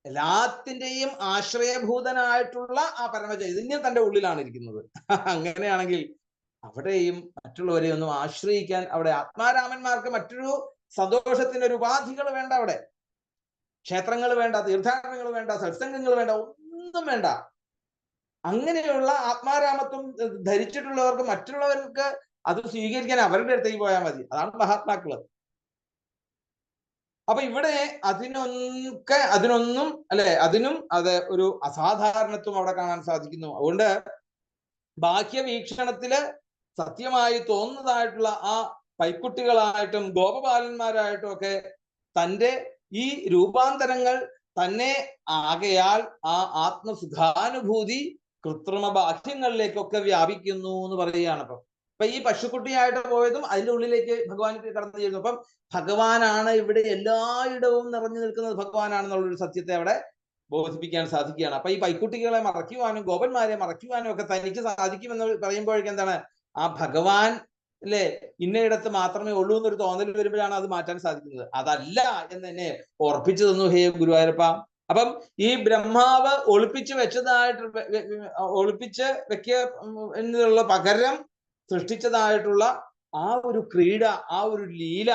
Speaker 1: എല്ലാത്തിൻ്റെയും ആശ്രയഭൂതനായിട്ടുള്ള ആ പരമചൈതന്യം തൻ്റെ ഉള്ളിലാണ് ഇരിക്കുന്നത്. അങ്ങനെയാണെങ്കിൽ അവിടെയും മറ്റുള്ളവരെ ഒന്നും ആശ്രയിക്കാൻ അവിടെ ആത്മാരാമന്മാർക്ക് മറ്റൊരു സന്തോഷത്തിന്റെ ഒരു ഉപാധികൾ വേണ്ട. അവിടെ ക്ഷേത്രങ്ങൾ വേണ്ട, തീർത്ഥാടനങ്ങൾ വേണ്ട, സത്സംഗങ്ങൾ വേണ്ട, ഒന്നും വേണ്ട. അങ്ങനെയുള്ള ആത്മാരാമത്വം ധരിച്ചിട്ടുള്ളവർക്ക് മറ്റുള്ളവർക്ക് അത് സ്വീകരിക്കാൻ അവരുടെ അടുത്തേക്ക് പോയാൽ മതി. അതാണ് മഹാത്മാക്കള്. അപ്പൊ ഇവിടെ അതിനൊന്നും അല്ലെ, അതിനും അത് ഒരു അസാധാരണത്വം അവിടെ കാണാൻ സാധിക്കുന്നു. അതുകൊണ്ട് ബാഹ്യവീക്ഷണത്തില് സത്യമായി തോന്നുന്നതായിട്ടുള്ള ആ പൈക്കുട്ടികളായിട്ടും ഗോപബാലന്മാരായിട്ടും ഒക്കെ തൻ്റെ ഈ രൂപാന്തരങ്ങൾ തന്നെ ആകയാൽ ആ ആത്മസുഖാനുഭൂതി കൃത്രിമ ബാഹ്യങ്ങളിലേക്കൊക്കെ വ്യാപിക്കുന്നു എന്ന് പറയുകയാണ്. അപ്പൊ ഈ പശുക്കുട്ടിയായിട്ട് പോയതും അതിൻ്റെ ഉള്ളിലേക്ക് ഭഗവാൻ കടന്നു ചെയ്യുന്നു. അപ്പം ഭഗവാനാണ് ഇവിടെ എല്ലായിടവും നിറഞ്ഞു നിൽക്കുന്നത്, ഭഗവാനാണെന്നുള്ളൊരു സത്യത്തെ അവിടെ ബോധിപ്പിക്കാൻ സാധിക്കുകയാണ്. അപ്പൊ ഈ പൈക്കുട്ടികളെ മറയ്ക്കുവാനും ഗോപന്മാരെ മറയ്ക്കുവാനും ഒക്കെ തനിക്ക് സാധിക്കുമെന്ന് പറയുമ്പോഴേക്കും എന്താണ്? ആ ഭഗവാൻ അല്ലെ ഇന്നയിടത്ത് മാത്രമേ ഉള്ളൂ എന്നൊരു തോന്നൽ വരുമ്പോഴാണ് അത് മാറ്റാൻ സാധിക്കുന്നത്. അതല്ല എന്ന് തന്നെ ഓർപ്പിച്ചു തന്നു ഹേ ഗുരുവായൂരപ്പ. അപ്പം ഈ ബ്രഹ്മാവ് ഒളിപ്പിച്ച് വെക്കുക എന്നുള്ള പകരം സൃഷ്ടിച്ചതായിട്ടുള്ള ആ ഒരു ക്രീഡ, ആ ഒരു ലീല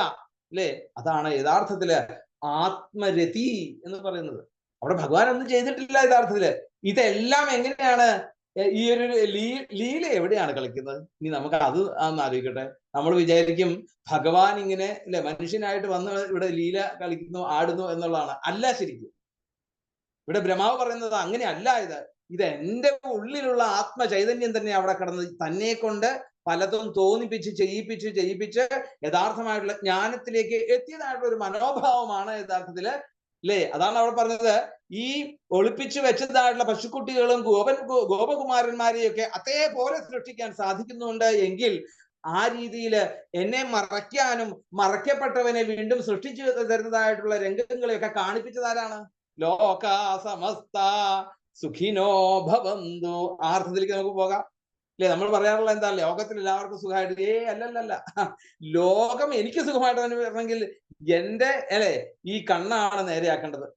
Speaker 1: അല്ലെ, അതാണ് യഥാർത്ഥത്തില് ആത്മരതി എന്ന് പറയുന്നത്. അവിടെ ഭഗവാൻ ഒന്നും ചെയ്തിട്ടില്ല യഥാർത്ഥത്തില്. ഇതെല്ലാം എങ്ങനെയാണ്? ഈ ഒരു ലീല എവിടെയാണ് കളിക്കുന്നത്? ഇനി നമുക്ക് അത് ആലോചിക്കട്ടെ. നമ്മൾ വിചാരിക്കും ഭഗവാൻ ഇങ്ങനെ അല്ലെ മനുഷ്യനായിട്ട് വന്ന് ഇവിടെ ലീല കളിക്കുന്നു, ആടുന്നു എന്നുള്ളതാണ്. അല്ല, ശരിക്കും ഇവിടെ ബ്രഹ്മാവ് പറയുന്നത് അങ്ങനെയല്ല. ഇത് എൻ്റെ ഉള്ളിലുള്ള ആത്മചൈതന്യം തന്നെ അവിടെ കിടന്ന് തന്നെ കൊണ്ട് പലതും തോന്നിപ്പിച്ച് ചെയ്യിപ്പിച്ച് യഥാർത്ഥമായിട്ടുള്ള ജ്ഞാനത്തിലേക്ക് എത്തിയതായിട്ടുള്ള ഒരു മനോഭാവമാണ് യഥാർത്ഥത്തില് അല്ലേ. അതാണ് അവിടെ പറഞ്ഞത്. ഈ ഒളിപ്പിച്ചു വെച്ചതായിട്ടുള്ള പശുക്കുട്ടികളും ഗോപകുമാരന്മാരെയൊക്കെ അതേപോലെ സൃഷ്ടിക്കാൻ സാധിക്കുന്നുണ്ട് എങ്കിൽ ആ രീതിയിൽ എന്നെ മറയ്ക്കാനും മറയ്ക്കപ്പെട്ടവനെ വീണ്ടും സൃഷ്ടിച്ചു തരുന്നതായിട്ടുള്ള രംഗങ്ങളെയൊക്കെ കാണിപ്പിച്ചതാരാണ്? ലോക സമസ്ത സുഖിനോ ഭവന്തു. ആ അർത്ഥത്തിലേക്ക് നമുക്ക് പോകാം അല്ലെ. നമ്മൾ പറയാറുള്ള എന്താ? ലോകത്തിൽ എല്ലാവർക്കും സുഖമായിട്ട്. അല്ലല്ല. ലോകം എനിക്ക് സുഖമായിട്ട് വരണമെങ്കിൽ എന്റെ അല്ലെ ഈ കണ്ണാണ് നേരെയാക്കേണ്ടത്.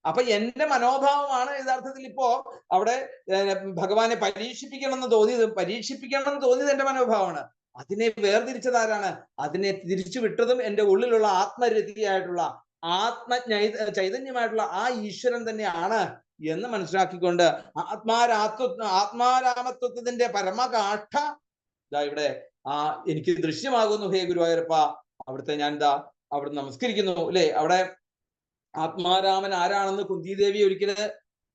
Speaker 1: അപ്പൊ എന്റെ മനോഭാവമാണ് യഥാർത്ഥത്തിൽ ഇപ്പോ അവിടെ ഭഗവാനെ പരീക്ഷിപ്പിക്കണം എന്ന് തോന്നിയത് എന്റെ മനോഭാവമാണ്. അതിനെ വേർതിരിച്ചത് ആരാണ്? അതിനെ തിരിച്ചു വിട്ടതും എന്റെ ഉള്ളിലുള്ള ആത്മരതിയായിട്ടുള്ള ചൈതന്യമായിട്ടുള്ള ആ ഈശ്വരൻ തന്നെയാണ് എന്ന് മനസ്സിലാക്കിക്കൊണ്ട് ആത്മാരാമത്വത്തിന്റെ പരമകാഷ്ഠ ഇവിടെ എനിക്ക് ദൃശ്യമാകുന്നു. ഹേ ഗുരുവായൂരപ്പ, അവിടുത്തെ ഞാൻ അവിടെ നമസ്കരിക്കുന്നു അല്ലെ. അവിടെ ആത്മാരാമൻ ആരാണെന്ന് കുന്തിദേവി ഒരിക്കല്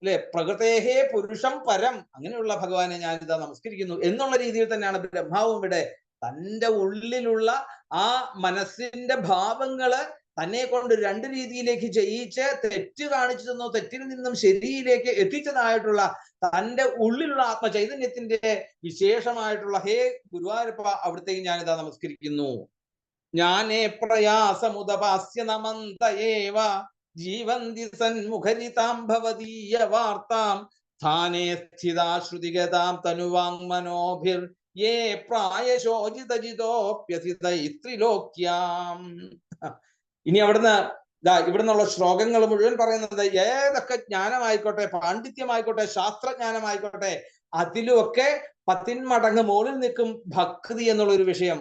Speaker 1: അല്ലെ, പ്രകൃതേഹേ പുരുഷം പരം, അങ്ങനെയുള്ള ഭഗവാനെ ഞാൻ നമസ്കരിക്കുന്നു എന്നുള്ള രീതിയിൽ തന്നെയാണ് ബ്രഹ്മാവും ഇവിടെ തൻ്റെ ഉള്ളിലുള്ള ആ മനസ്സിന്റെ ഭാവങ്ങള് തന്നെ കൊണ്ട് രണ്ട് രീതിയിലേക്ക് ചെയ്യിച്ച് തെറ്റ് കാണിച്ചു തന്നു, തെറ്റിൽ നിന്നും ശരിയിലേക്ക് എത്തിച്ചതായിട്ടുള്ള തൻ്റെ ഉള്ളിലുള്ള ആത്മചൈതന്യത്തിന്റെ വിശേഷമായിട്ടുള്ള ഹേ ഗുരുവായൂരപ്പ, അവിടത്തേക്ക് ഞാനിതാ നമസ്കരിക്കുന്നു. ജ്ഞാനേ പ്രയാസമുദപാസ്യ നമന്തയേവ ജീവന്തി സന്മുഖരിതാം ഭവതീയ വാർത്താം സ്ഥാനേ സ്ഥിതാ ശ്രുതിഗതാം തനുവാങ്മനോഭിർ യേ പ്രായശോചിതജിതോപ്യസിതൈത്രിലോക്യാം. ഇനി ഇവിടുന്നുള്ള ശ്ലോകങ്ങൾ മുഴുവൻ പറയുന്നത് ഏതൊക്കെ ജ്ഞാനമായിക്കോട്ടെ, പാണ്ഡിത്യമായിക്കോട്ടെ, ശാസ്ത്രജ്ഞാനമായിക്കോട്ടെ, അതിലുമൊക്കെ 10 മടങ്ങ് മുകളിൽ നിൽക്കും ഭക്തി എന്നുള്ളൊരു വിഷയം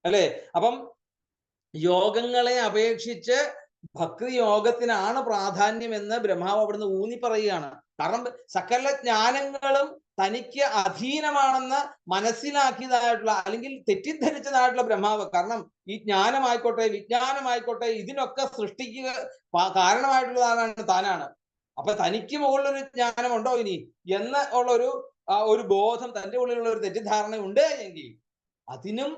Speaker 1: അല്ലെ. അപ്പം യോഗങ്ങളെ അപേക്ഷിച്ച് ഭക്തി യോഗത്തിനാണ് പ്രാധാന്യം എന്ന് ബ്രഹ്മാവ് അവിടുന്ന് ഊന്നി പറയുകയാണ്. കാരണം സകല ജ്ഞാനങ്ങളും തനിക്ക് അധീനമാണെന്ന് മനസ്സിലാക്കിയതായിട്ടുള്ള അല്ലെങ്കിൽ തെറ്റിദ്ധരിച്ചതായിട്ടുള്ള ബ്രഹ്മാവ്, കാരണം ഈ ജ്ഞാനമായിക്കോട്ടെ വിജ്ഞാനമായിക്കോട്ടെ ഇതിനൊക്കെ സൃഷ്ടിക്കുക കാരണമായിട്ടുള്ളതാണ് താനാണ്. അപ്പൊ തനിക്ക് മുകളിലൊരു ജ്ഞാനമുണ്ടോ ഇനി എന്ന് ഒരു ബോധം തൻ്റെ ഉള്ളിലുള്ള ഒരു തെറ്റിദ്ധാരണ ഉണ്ട് എങ്കിൽ അതിനും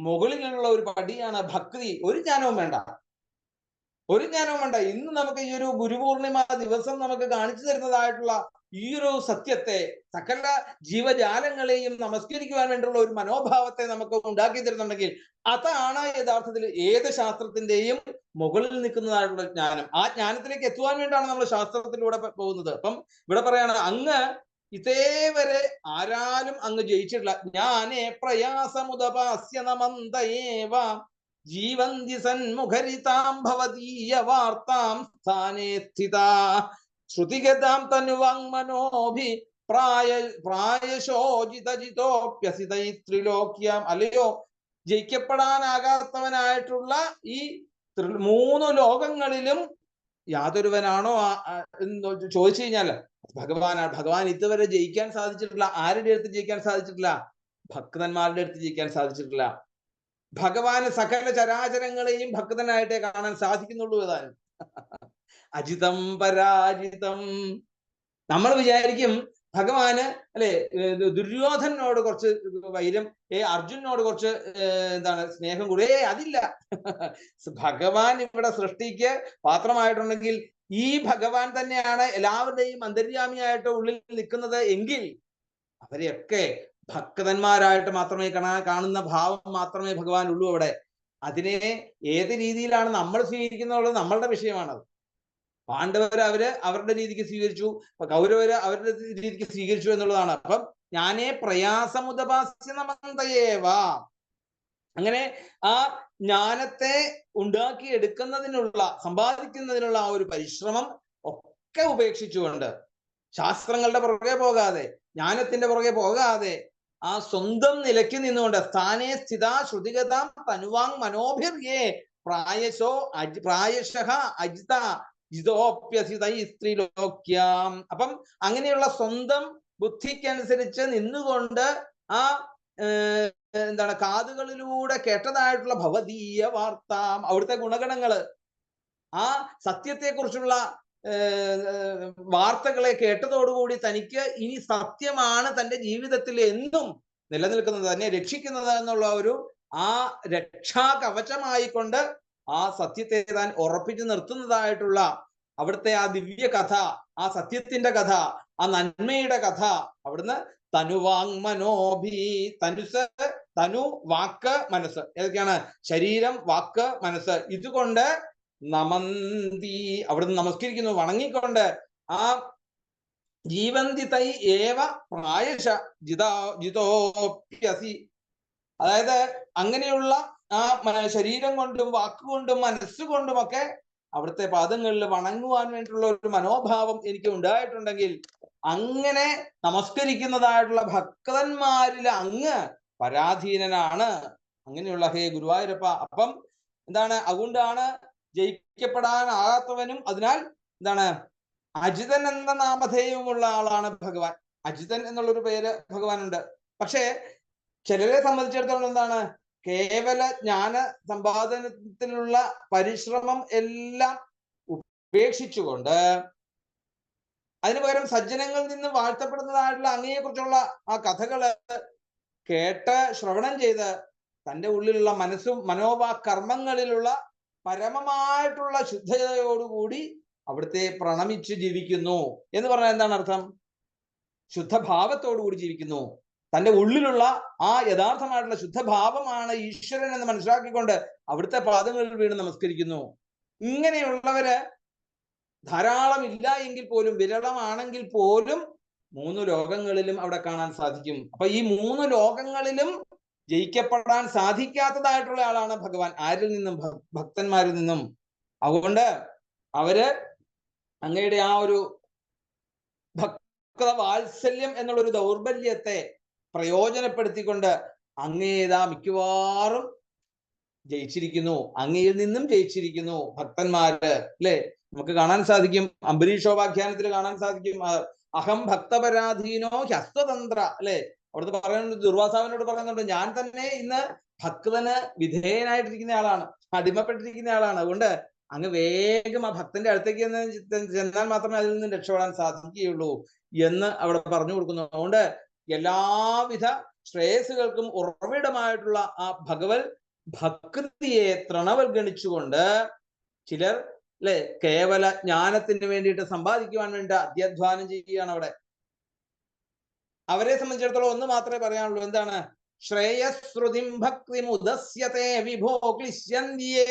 Speaker 1: മുകളിലുള്ള ഒരു പടിയാണ് ഭക്തി. ഒരു ജ്ഞാനവും വേണ്ട. ഇന്ന് നമുക്ക് ഈ ഒരു ഗുരുപൂർണിമ ദിവസം നമുക്ക് കാണിച്ചു തരുന്നതായിട്ടുള്ള ഈ ഒരു സത്യത്തെ, സകല ജീവജാലങ്ങളെയും നമസ്കരിക്കുവാൻ വേണ്ടിയുള്ള ഒരു മനോഭാവത്തെ നമുക്ക് ഉണ്ടാക്കി തരുന്നുണ്ടെങ്കിൽ അതാണ് യഥാർത്ഥത്തിൽ ഏത് ശാസ്ത്രത്തിന്റെയും മുകളിൽ നിൽക്കുന്നതായിട്ടുള്ള ജ്ഞാനം. ആ ജ്ഞാനത്തിലേക്ക് എത്തുവാൻ വേണ്ടിയാണ് നമ്മൾ ശാസ്ത്രത്തിലൂടെ പോകുന്നത്. അപ്പം ഇവിടെ പറയാണ്, അങ്ങ് ഇതേവരെ ആരാലും അങ്ങ് ജയിച്ചിട്ടില്ല. ജ്ഞാനേ പ്രയാസമുദപാസ്യ നമന്തയേവ ജീവന്തി സന്മുഖരിതാം ഭവതീയ വാർത്താം സ്ഥാനേ സ്ഥിതാ ശ്രുതിഗതാം തനുവാങ്മനോഭി പ്രായശോചിതജിതോപ്യസിതൈത്രിലോക്യാം. അല്ലയോ ജയിക്കപ്പെടാനാകാത്തവനായിട്ടുള്ള ഈ 3 ലോകങ്ങളിലും യാതൊരുവനാണോ എന്ന് ചോദിച്ചു കഴിഞ്ഞാൽ ഭഗവാനാണ്. ഭഗവാൻ ഇതുവരെ ജയിക്കാൻ സാധിച്ചിട്ടില്ല. ആരുടെ അടുത്ത് ജയിക്കാൻ സാധിച്ചിട്ടില്ല? ഭക്തന്മാരുടെ അടുത്ത് ജയിക്കാൻ സാധിച്ചിട്ടില്ല. ഭഗവാന് സകല ചരാചരങ്ങളെയും ഭക്തനായിട്ടേ കാണാൻ സാധിക്കുന്നുള്ളൂ. ഏതാനും അജിതം പരാജിതം. നമ്മൾ വിചാരിക്കും ഭഗവാന് അല്ലെ ദുര്യോധനോട് കുറച്ച് വൈരം, അർജുനോട് കുറച്ച് സ്നേഹം കൂടെ. അതില്ല. ഭഗവാൻ ഇവിടെ സൃഷ്ടിക്ക് പാത്രമായിട്ടുണ്ടെങ്കിൽ ഈ ഭഗവാൻ തന്നെയാണ് എല്ലാവരുടെയും അന്തര്യാമിയായിട്ട് ഉള്ളിൽ നിൽക്കുന്നത് എങ്കിൽ അവരെയൊക്കെ ഭക്തന്മാരായിട്ട് മാത്രമേ കാണുന്ന ഭാവം മാത്രമേ ഭഗവാൻ ഉള്ളൂ അവിടെ. അതിനെ ഏത് രീതിയിലാണ് നമ്മൾ സ്വീകരിക്കുന്നുള്ളത് നമ്മളുടെ വിഷയമാണത്. പാണ്ഡവര് അവരുടെ രീതിക്ക് സ്വീകരിച്ചു, കൗരവര് അവരുടെ രീതിക്ക് സ്വീകരിച്ചു എന്നുള്ളതാണ്. അപ്പം ഞാനേ പ്രയാസമുദപാസ്യ നമന്തയേവ, അങ്ങനെ ആ ജ്ഞാനത്തെ ഉണ്ടാക്കിയെടുക്കുന്നതിനുള്ള സമ്പാദിക്കുന്നതിനുള്ള ആ ഒരു പരിശ്രമം ഒക്കെ ഉപേക്ഷിച്ചുകൊണ്ട്, ശാസ്ത്രങ്ങളുടെ പുറകെ പോകാതെ, ജ്ഞാനത്തിന്റെ പുറകെ പോകാതെ, ആ സ്വന്തം നിലയ്ക്ക് നിന്നുകൊണ്ട് സ്ഥാനേ സ്ഥിതാ ശ്രുതിഗതാം തനുവാങ് മനോഭിർയേ പ്രായശഃ അജിത ജിതോപ്യസിതൈസ്ത്രീലോക്യാം. അപ്പം അങ്ങനെയുള്ള സ്വന്തം ബുദ്ധിക്കനുസരിച്ച് നിന്നുകൊണ്ട് ആ കാതുകളിലൂടെ കേട്ടതായിട്ടുള്ള ഭവതീയ വാർത്താം, അവിടുത്തെ ഗുണഗണങ്ങള്, ആ സത്യത്തെക്കുറിച്ചുള്ള വാർത്തകളെ കേട്ടതോടുകൂടി തനിക്ക് ഇനി സത്യമാണ് തൻ്റെ ജീവിതത്തിൽ എന്നും നിലനിൽക്കുന്നത്, തന്നെ രക്ഷിക്കുന്നത് എന്നുള്ള ഒരു ആ രക്ഷാ കവചമായിക്കൊണ്ട് ആ സത്യത്തെ താൻ ഉറപ്പിച്ചു നിർത്തുന്നതായിട്ടുള്ള അവിടുത്തെ ആ ദിവ്യ കഥ, ആ സത്യത്തിന്റെ കഥ, ആ നന്മയുടെ കഥ അവിടുന്ന് തനുവാങ്മനോഭി, തനു വാക്ക് മനസ്സ്, ഏതൊക്കെയാണ്? ശരീരം, വാക്ക്, മനസ്സ്, ഇതുകൊണ്ട് നമന്തി, അവിടുന്ന് നമസ്കരിക്കുന്നു, വണങ്ങിക്കൊണ്ട് ആ ജീവന്തി തൈ ഏവ പ്രായശ ജിതോപ്യസി, അതായത് അങ്ങനെയുള്ള ആ ശരീരം കൊണ്ടും വാക്കുകൊണ്ടും മനസ്സുകൊണ്ടുമൊക്കെ അവിടുത്തെ പാദങ്ങളിൽ വണങ്ങുവാൻ വേണ്ടിയിട്ടുള്ള ഒരു മനോഭാവം എനിക്ക് ഉണ്ടായിട്ടുണ്ടെങ്കിൽ അങ്ങനെ നമസ്കരിക്കുന്നതായിട്ടുള്ള ഭക്തന്മാരിൽ അങ്ങ് പരാധീനനാണ്. അങ്ങനെയുള്ള ഹേ ഗുരുവായൂരപ്പ. അപ്പം എന്താണ്? അതുകൊണ്ടാണ് ജയിക്കപ്പെടാനാകാത്തവനും അതിനാൽ എന്താണ് അജിതൻ എന്ന നാമധേയമുള്ള ആളാണ് ഭഗവാൻ. അജിതൻ എന്നുള്ളൊരു പേര് ഭഗവാനുണ്ട്. പക്ഷേ ചിലരെ സംബന്ധിച്ചിടത്തോളം എന്താണ്? കേവല ജ്ഞാന സമ്പാദനത്തിനുള്ള പരിശ്രമം എല്ലാം ഉപേക്ഷിച്ചുകൊണ്ട് അതിനു പകരം സജ്ജനങ്ങളിൽ നിന്ന് വാഴ്ത്തപ്പെടുന്നതായിട്ടുള്ള അങ്ങയെക്കുറിച്ചുള്ള ആ കഥകള് കേട്ട് ശ്രവണം ചെയ്ത് തൻ്റെ ഉള്ളിലുള്ള മനസ്സും കർമ്മങ്ങളിലുള്ള പരമമായിട്ടുള്ള ശുദ്ധതയോടുകൂടി അവിടുത്തെ പ്രണമിച്ച് ജീവിക്കുന്നു എന്ന് പറഞ്ഞാൽ എന്താണ് അർത്ഥം? ശുദ്ധഭാവത്തോടുകൂടി ജീവിക്കുന്നു. തൻ്റെ ഉള്ളിലുള്ള ആ യഥാർത്ഥമായിട്ടുള്ള ശുദ്ധഭാവമാണ് ഈശ്വരൻ എന്ന് മനസ്സിലാക്കിക്കൊണ്ട് അവിടുത്തെ പാദങ്ങളിൽ വീണ് നമസ്കരിക്കുന്നു. ഇങ്ങനെയുള്ളവര് ധാരാളം ഇല്ല എങ്കിൽ പോലും, വിരളമാണെങ്കിൽ പോലും 3 ലോകങ്ങളിലും അവിടെ കാണാൻ സാധിക്കും. അപ്പൊ ഈ 3 ലോകങ്ങളിലും ജയിക്കപ്പെടാൻ സാധിക്കാത്തതായിട്ടുള്ള ആളാണ് ഭഗവാൻ. ആരിൽ നിന്നും? ഭക്തന്മാരിൽ നിന്നും. അതുകൊണ്ട് അവര് അങ്ങയുടെ ആ ഒരു ഭക്ത വാത്സല്യം എന്നുള്ളൊരു ദൗർബല്യത്തെ പ്രയോജനപ്പെടുത്തിക്കൊണ്ട് അങ്ങേതാ മിക്കവാറും ജയിച്ചിരിക്കുന്നു, അങ്ങയിൽ നിന്നും ജയിച്ചിരിക്കുന്നു ഭക്തന്മാര്. അല്ലെ? നമുക്ക് കാണാൻ സാധിക്കും, അംബരീഷോപാഖ്യാനത്തിൽ കാണാൻ സാധിക്കും, അഹം ഭക്തപരാധീനോ ഹ്യസ്വതന്ത്ര. അല്ലെ? അവിടുത്തെ പറയുന്നുണ്ട്, ദുർവാസാവിനോട് പറയുന്നുണ്ട്, ഞാൻ തന്നെ ഇന്ന് ഭക്തന് വിധേയനായിട്ടിരിക്കുന്ന ആളാണ്, അടിമപ്പെട്ടിരിക്കുന്ന ആളാണ്. അതുകൊണ്ട് അങ്ങ് വേഗം ആ ഭക്തന്റെ അടുത്തേക്ക് ചെന്നാൽ മാത്രമേ അതിൽ നിന്ന് രക്ഷപ്പെടാൻ സാധിക്കുകയുള്ളൂ എന്ന് അവിടെ പറഞ്ഞു കൊടുക്കുന്നു. അതുകൊണ്ട് എല്ലാവിധ ശ്രേയസ്സുകൾക്കും ഉറവിടമായിട്ടുള്ള ആ ഭഗവത് ഭക്തിയെ തൃണവൽഗണിച്ചുകൊണ്ട് ചിലർ അല്ലെ കേവല ജ്ഞാനത്തിന് വേണ്ടിയിട്ട് സമ്പാദിക്കുവാൻ വേണ്ടി അധ്യധ്വാനം ചെയ്യുകയാണ് അവിടെ. അവരെ സംബന്ധിച്ചിടത്തോളം ഒന്ന് മാത്രമേ പറയാനുള്ളൂ. എന്താണ്? ശ്രേയശ്രുതിം ഭക്തി മുദസ്യത്തെ വിഭോ ക്ലിശ്യന്തിയേ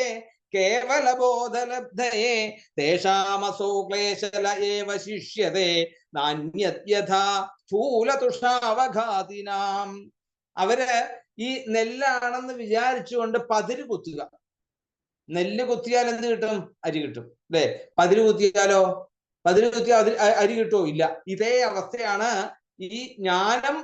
Speaker 1: കേവല ബോധലബ്ധയേ തേഷാമസോ ക്ലേശല ഏവ ശിഷ്യതേ നാന്യത്യഥാ സ്ഥൂലതുഷാവഘാതിനാം. അവര് ഈ നെല്ലാണെന്ന് വിചാരിച്ചുകൊണ്ട് പതിര് കുത്തുക. നെല്ല് കുത്തിയാൽ എന്ത് കിട്ടും? അരി കിട്ടും. അല്ലെ? പതിര് കുത്തിയാലോ? പതിര് കുത്തിയാൽ അരി കിട്ടുമോ? ഇല്ല. ഇതേ അവസ്ഥയാണ് ഈ ജ്ഞാനം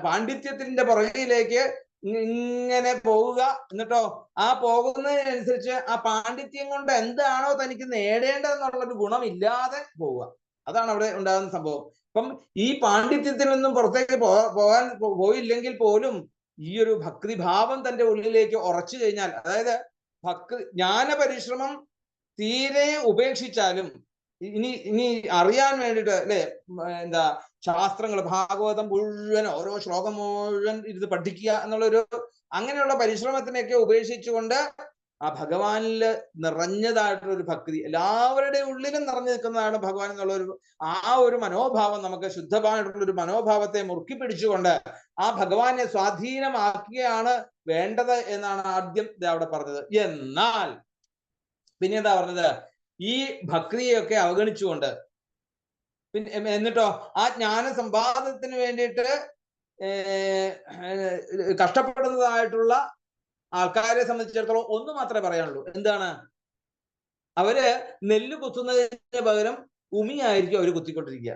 Speaker 1: പാണ്ഡിത്യത്തിന്റെ പുറകിലേക്ക് ഇങ്ങനെ പോവുക. എന്നിട്ടോ ആ പോകുന്നതിനനുസരിച്ച് ആ പാണ്ഡിത്യം കൊണ്ട് എന്താണോ തനിക്ക് നേടേണ്ടതെന്നുള്ളൊരു ഗുണമില്ലാതെ പോവുക. അതാണ് അവിടെ ഉണ്ടാകുന്ന സംഭവം. അപ്പം ഈ പാണ്ഡിത്യത്തിൽ നിന്നും പുറത്തേക്ക് പോയില്ലെങ്കിൽ പോലും ഈ ഒരു ഭക്തിഭാവം തന്റെ ഉള്ളിലേക്ക് ഉറച്ചു കഴിഞ്ഞാൽ, അതായത് ജ്ഞാന പരിശ്രമം തീരെ ഉപേക്ഷിച്ചാലും ഇനി അറിയാൻ വേണ്ടിയിട്ട് അല്ലെ എന്താ ശാസ്ത്രങ്ങൾ, ഭാഗവതം മുഴുവൻ, ഓരോ ശ്ലോകം മുഴുവൻ ഇരുന്ന് പഠിക്കുക എന്നുള്ളൊരു അങ്ങനെയുള്ള പരിശ്രമത്തിനൊക്കെ ഉപേക്ഷിച്ചുകൊണ്ട് ആ ഭഗവാനിൽ നിറഞ്ഞതായിട്ടുള്ള ഒരു ഭക്തി, എല്ലാവരുടെയും ഉള്ളിലും നിറഞ്ഞു നിൽക്കുന്നതാണ് ഭഗവാൻ എന്നുള്ള ആ ഒരു മനോഭാവം, നമുക്ക് ശുദ്ധമായിട്ടുള്ള ഒരു മനോഭാവത്തെ മുറുക്കി പിടിച്ചുകൊണ്ട് ആ ഭഗവാനെ സ്വാധീനമാക്കുകയാണ് വേണ്ടത് എന്നാണ് ആദ്യം അവിടെ പറഞ്ഞത്. എന്നാൽ പിന്നെ എന്താ പറഞ്ഞത്? ഈ ഭക്തിയൊക്കെ അവഗണിച്ചുകൊണ്ട് എന്നിട്ടോ ആ ജ്ഞാന സമ്പാദനത്തിന് വേണ്ടിയിട്ട് കഷ്ടപ്പെടുന്നതായിട്ടുള്ള ആൾക്കാരെ സംബന്ധിച്ചിടത്തോളം ഒന്ന് മാത്രമേ പറയാനുള്ളൂ. എന്താണ്? അവര് നെല്ല് കുത്തുന്നതിന് പകരം ഉമിയായിരിക്കും അവർ കുത്തിക്കൊണ്ടിരിക്കുക.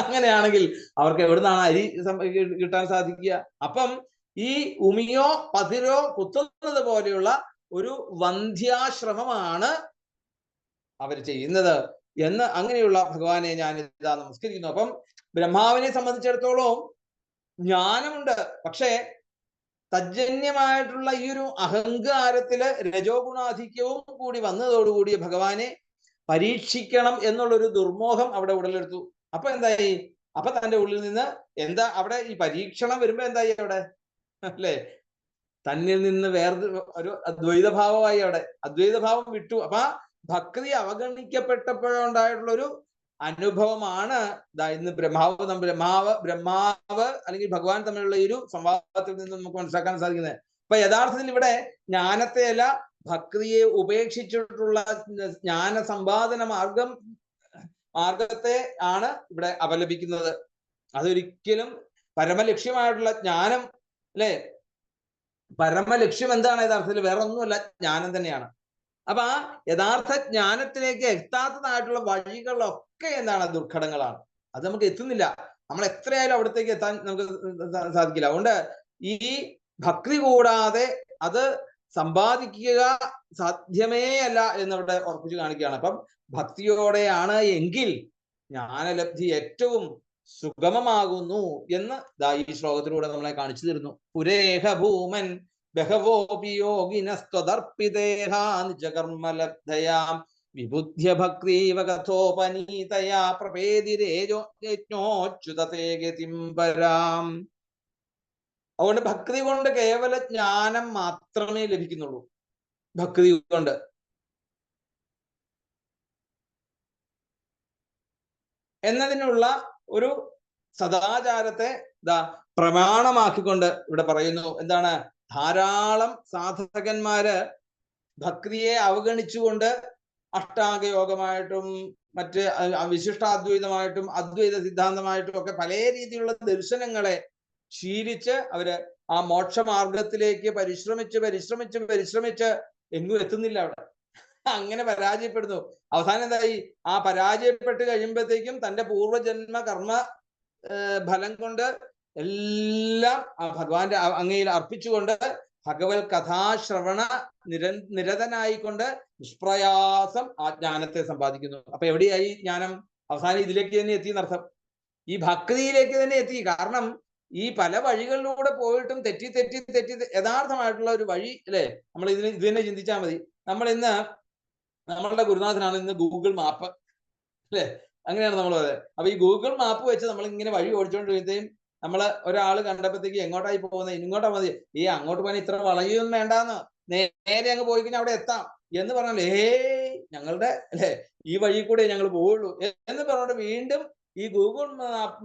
Speaker 1: അങ്ങനെയാണെങ്കിൽ അവർക്ക് എവിടുന്നാണ് അരി കിട്ടാൻ സാധിക്കുക? അപ്പം ഈ ഉമിയോ പതിരോ കുത്തുന്നത് പോലെയുള്ള ഒരു വന്ധ്യാശ്രമമാണ് അവർ ചെയ്യുന്നത് എന്ന് അങ്ങനെയുള്ള ഭഗവാനെ ഞാൻ ഇതാ നമസ്കരിക്കുന്നു. അപ്പം ബ്രഹ്മാവിനെ സംബന്ധിച്ചിടത്തോളം ജ്ഞാനമുണ്ട്, പക്ഷേ തജ്ജന്യമായിട്ടുള്ള ഈ ഒരു അഹങ്കാരത്തില് രജോ ഗുണാധിക്യവും കൂടി വന്നതോടുകൂടി ഭഗവാനെ പരീക്ഷിക്കണം എന്നുള്ളൊരു ദുർമോഹം അവിടെ ഉടലെടുത്തു. അപ്പൊ എന്തായി? അപ്പൊ തന്റെ ഉള്ളിൽ നിന്ന് എന്താ അവിടെ ഈ പരീക്ഷണം വരുമ്പോ എന്തായി അവിടെ? അല്ലെ? തന്നിൽ നിന്ന് ഒരു അദ്വൈതഭാവമായി അവിടെ, അദ്വൈതഭാവം വിട്ടു. അപ്പൊ ഭക്തി അവഗണിക്കപ്പെട്ടപ്പോഴുണ്ടായിട്ടുള്ള ഒരു അനുഭവമാണ് ഇന്ന് ബ്രഹ്മാവ് അല്ലെങ്കിൽ ഭഗവാൻ തമ്മിലുള്ള ഈ ഒരു സംവാദത്തിൽ നിന്ന് നമുക്ക് മനസ്സിലാക്കാൻ സാധിക്കുന്നത്. അപ്പൊ യഥാർത്ഥത്തിൽ ഇവിടെ ജ്ഞാനത്തെയല്ല ഭക്തിയെ ഉപേക്ഷിച്ചിട്ടുള്ള ജ്ഞാന സമ്പാദന മാർഗത്തെ ആണ് ഇവിടെ അപലപിക്കുന്നത്. അതൊരിക്കലും പരമലക്ഷ്യമായിട്ടുള്ള ജ്ഞാനം അല്ലെ, പരമലക്ഷ്യം എന്താണ് യഥാർത്ഥത്തിൽ? വേറെ ഒന്നുമല്ല, ജ്ഞാനം തന്നെയാണ്. അപ്പൊ ആ യഥാർത്ഥ ജ്ഞാനത്തിലേക്ക് എത്താത്തതായിട്ടുള്ള വഴികളൊക്കെ എന്താണ്? ദുർഘടങ്ങളാണ്. അത് നമുക്ക് എത്തുന്നില്ല. നമ്മൾ എത്രയായാലും അവിടത്തേക്ക് എത്താൻ നമുക്ക് സാധിക്കില്ല. അതുകൊണ്ട് ഈ ഭക്തി കൂടാതെ അത് സമ്പാദിക്കുക സാധ്യമേ അല്ല എന്നവിടെ ഉറപ്പിച്ചു കാണിക്കുകയാണ്. അപ്പം ഭക്തിയോടെയാണ് എങ്കിൽ ജ്ഞാനലബ്ധി ഏറ്റവും സുഗമമാകുന്നു എന്ന് ഈ ശ്ലോകത്തിലൂടെ നമ്മളെ കാണിച്ചു തരുന്നു. പുരേഹ ഭൂമൻ ബഹവോപി യോഗിനസ്ത്വദർപ്പിതേഹാ നിജകർമ്മലബ്ധയാം വിബുദ്ധ്യ ഭക്തീവ കഥോപനീതയാ പ്രപേതിരേജോച്യുതതേ ഗതിം പരാം. അതുകൊണ്ട് ഭക്തി കൊണ്ട് കേവല ജ്ഞാനം മാത്രമേ ലഭിക്കുന്നുള്ളൂ. ഭക്തി കൊണ്ട് എന്നതിനുള്ള ഒരു സദാചാരത്തെ പ്രമാണമാക്കിക്കൊണ്ട് ഇവിടെ പറയുന്നു. എന്താണ്? ധാരാളം സാധകന്മാര് ഭക്തിയെ അവഗണിച്ചുകൊണ്ട് അഷ്ടാംഗയോഗമായിട്ടും മറ്റ് വിശിഷ്ടാദ്വൈതമായിട്ടും അദ്വൈത സിദ്ധാന്തമായിട്ടും ഒക്കെ പല രീതിയിലുള്ള ദർശനങ്ങളെ ശീലിച്ച് അവര് ആ മോക്ഷമാർഗത്തിലേക്ക് പരിശ്രമിച്ച് എങ്ങും എത്തുന്നില്ല. അവിടെ അങ്ങനെ പരാജയപ്പെടുന്നു. അവസാനം എന്തായി? ആ പരാജയപ്പെട്ട് കഴിയുമ്പോഴത്തേക്കും തന്റെ പൂർവജന്മ കർമ്മ ഫലം കൊണ്ട് എല്ലാം ഭഗവാന്റെ അങ്ങയിൽ അർപ്പിച്ചുകൊണ്ട് ഭഗവത് കഥാശ്രവണ നിരതനായിക്കൊണ്ട് നിഷ്പ്രയാസം ആ ജ്ഞാനത്തെ സമ്പാദിക്കുന്നു. അപ്പൊ എവിടെയായി ജ്ഞാനം? അവസാനം ഇതിലേക്ക് തന്നെ എത്തി എന്നർത്ഥം. ഈ ഭക്തിയിലേക്ക് തന്നെ എത്തി. കാരണം ഈ പല വഴികളിലൂടെ പോയിട്ടും തെറ്റി യഥാർത്ഥമായിട്ടുള്ള ഒരു വഴി അല്ലെ? നമ്മൾ ഇത് തന്നെ ചിന്തിച്ചാൽ മതി. നമ്മൾ ഇന്ന് നമ്മളുടെ ഗുരുനാഥനാണ് ഇന്ന് ഗൂഗിൾ മാപ്പ് അല്ലെ? അങ്ങനെയാണ് നമ്മൾ പറയുന്നത്. അപ്പൊ ഈ ഗൂഗിൾ മാപ്പ് വെച്ച് നമ്മൾ ഇങ്ങനെ വഴി ഓടിച്ചുകൊണ്ടിരിക്കുകയും നമ്മള് ഒരാൾ കണ്ടപ്പോഴത്തേക്ക് എങ്ങോട്ടായി പോകുന്നത്? ഇങ്ങോട്ടാ മതി, ഈ അങ്ങോട്ട് പോകാൻ ഇത്ര വളയൊന്നും വേണ്ടാന്ന്, നേരെ അങ്ങ് പോയി കഴിഞ്ഞാൽ അവിടെ എത്താം എന്ന് പറഞ്ഞാൽ ഞങ്ങളുടെ അല്ലെ ഈ വഴി കൂടെ ഞങ്ങൾ പോവുള്ളൂ എന്ന് പറഞ്ഞുകൊണ്ട് വീണ്ടും ഈ ഗൂഗിൾ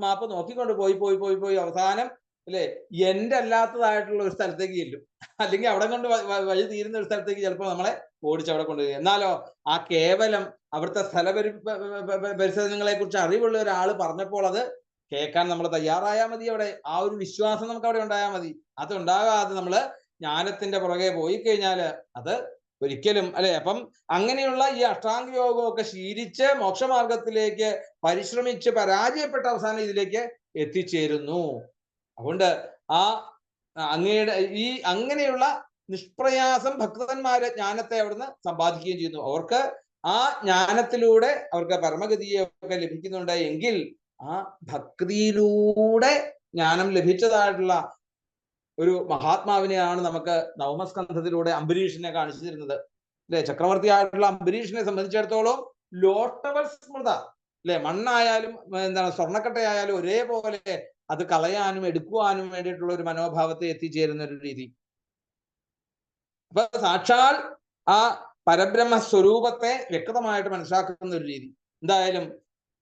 Speaker 1: മാപ്പ് നോക്കിക്കൊണ്ട് പോയി അവസാനം അല്ലെ എന്റെ അല്ലാത്തതായിട്ടുള്ള ഒരു സ്ഥലത്തേക്ക് ചെല്ലും. അല്ലെങ്കിൽ അവിടെ കൊണ്ട് വഴി തീരുന്ന ഒരു സ്ഥലത്തേക്ക് ചിലപ്പോൾ നമ്മളെ ഓടിച്ചവിടെ കൊണ്ടുപോയി. എന്നാലോ ആ കേവലം അവിടുത്തെ പരിസരങ്ങളെ കുറിച്ച് അറിവുള്ള ഒരാൾ പറഞ്ഞപ്പോൾ അത് കേൾക്കാൻ നമ്മൾ തയ്യാറായാൽ മതി. അവിടെ ആ ഒരു വിശ്വാസം നമുക്ക് അവിടെ ഉണ്ടായാൽ മതി. അത് ഉണ്ടാകാതെ നമ്മള് ജ്ഞാനത്തിന്റെ പുറകെ പോയി കഴിഞ്ഞാല് അത് ഒരിക്കലും അല്ലെ. അപ്പം അങ്ങനെയുള്ള ഈ അഷ്ടാംഗ യോഗമൊക്കെ ശീലിച്ച് മോക്ഷമാർഗത്തിലേക്ക് പരിശ്രമിച്ച് പരാജയപ്പെട്ട അവസാനം ഇതിലേക്ക് എത്തിച്ചേരുന്നു. അതുകൊണ്ട് ആ അങ്ങയുടെ ഈ അങ്ങനെയുള്ള നിഷ്പ്രയാസം ഭക്തന്മാരെ ജ്ഞാനത്തെ അവിടുന്ന് സമ്പാദിക്കുകയും ചെയ്യുന്നു. അവർക്ക് ആ ജ്ഞാനത്തിലൂടെ അവർക്ക് പരമഗതിയെ ഒക്കെ ലഭിക്കുന്നുണ്ട് എങ്കിൽ ആ ഭക്തിയിലൂടെ ജ്ഞാനം ലഭിച്ചതായിട്ടുള്ള ഒരു മഹാത്മാവിനെയാണ് നമുക്ക് നവമസ്കന്ധത്തിലൂടെ അംബരീഷിനെ കാണിച്ചു തരുന്നത് അല്ലെ. ചക്രവർത്തിയായിട്ടുള്ള അംബരീഷിനെ സംബന്ധിച്ചിടത്തോളം ലോട്ടവൽ സ്മൃത അല്ലെ, മണ്ണായാലും എന്താണ് സ്വർണ്ണക്കട്ടയായാലും ഒരേപോലെ അത് കളയാനും എടുക്കുവാനും വേണ്ടിയിട്ടുള്ള ഒരു മനോഭാവത്തെ എത്തിച്ചേരുന്ന ഒരു രീതി. അപ്പൊ സാക്ഷാൽ ആ പരബ്രഹ്മ സ്വരൂപത്തെ വ്യക്തമായിട്ട് മനസ്സിലാക്കുന്ന ഒരു രീതി. എന്തായാലും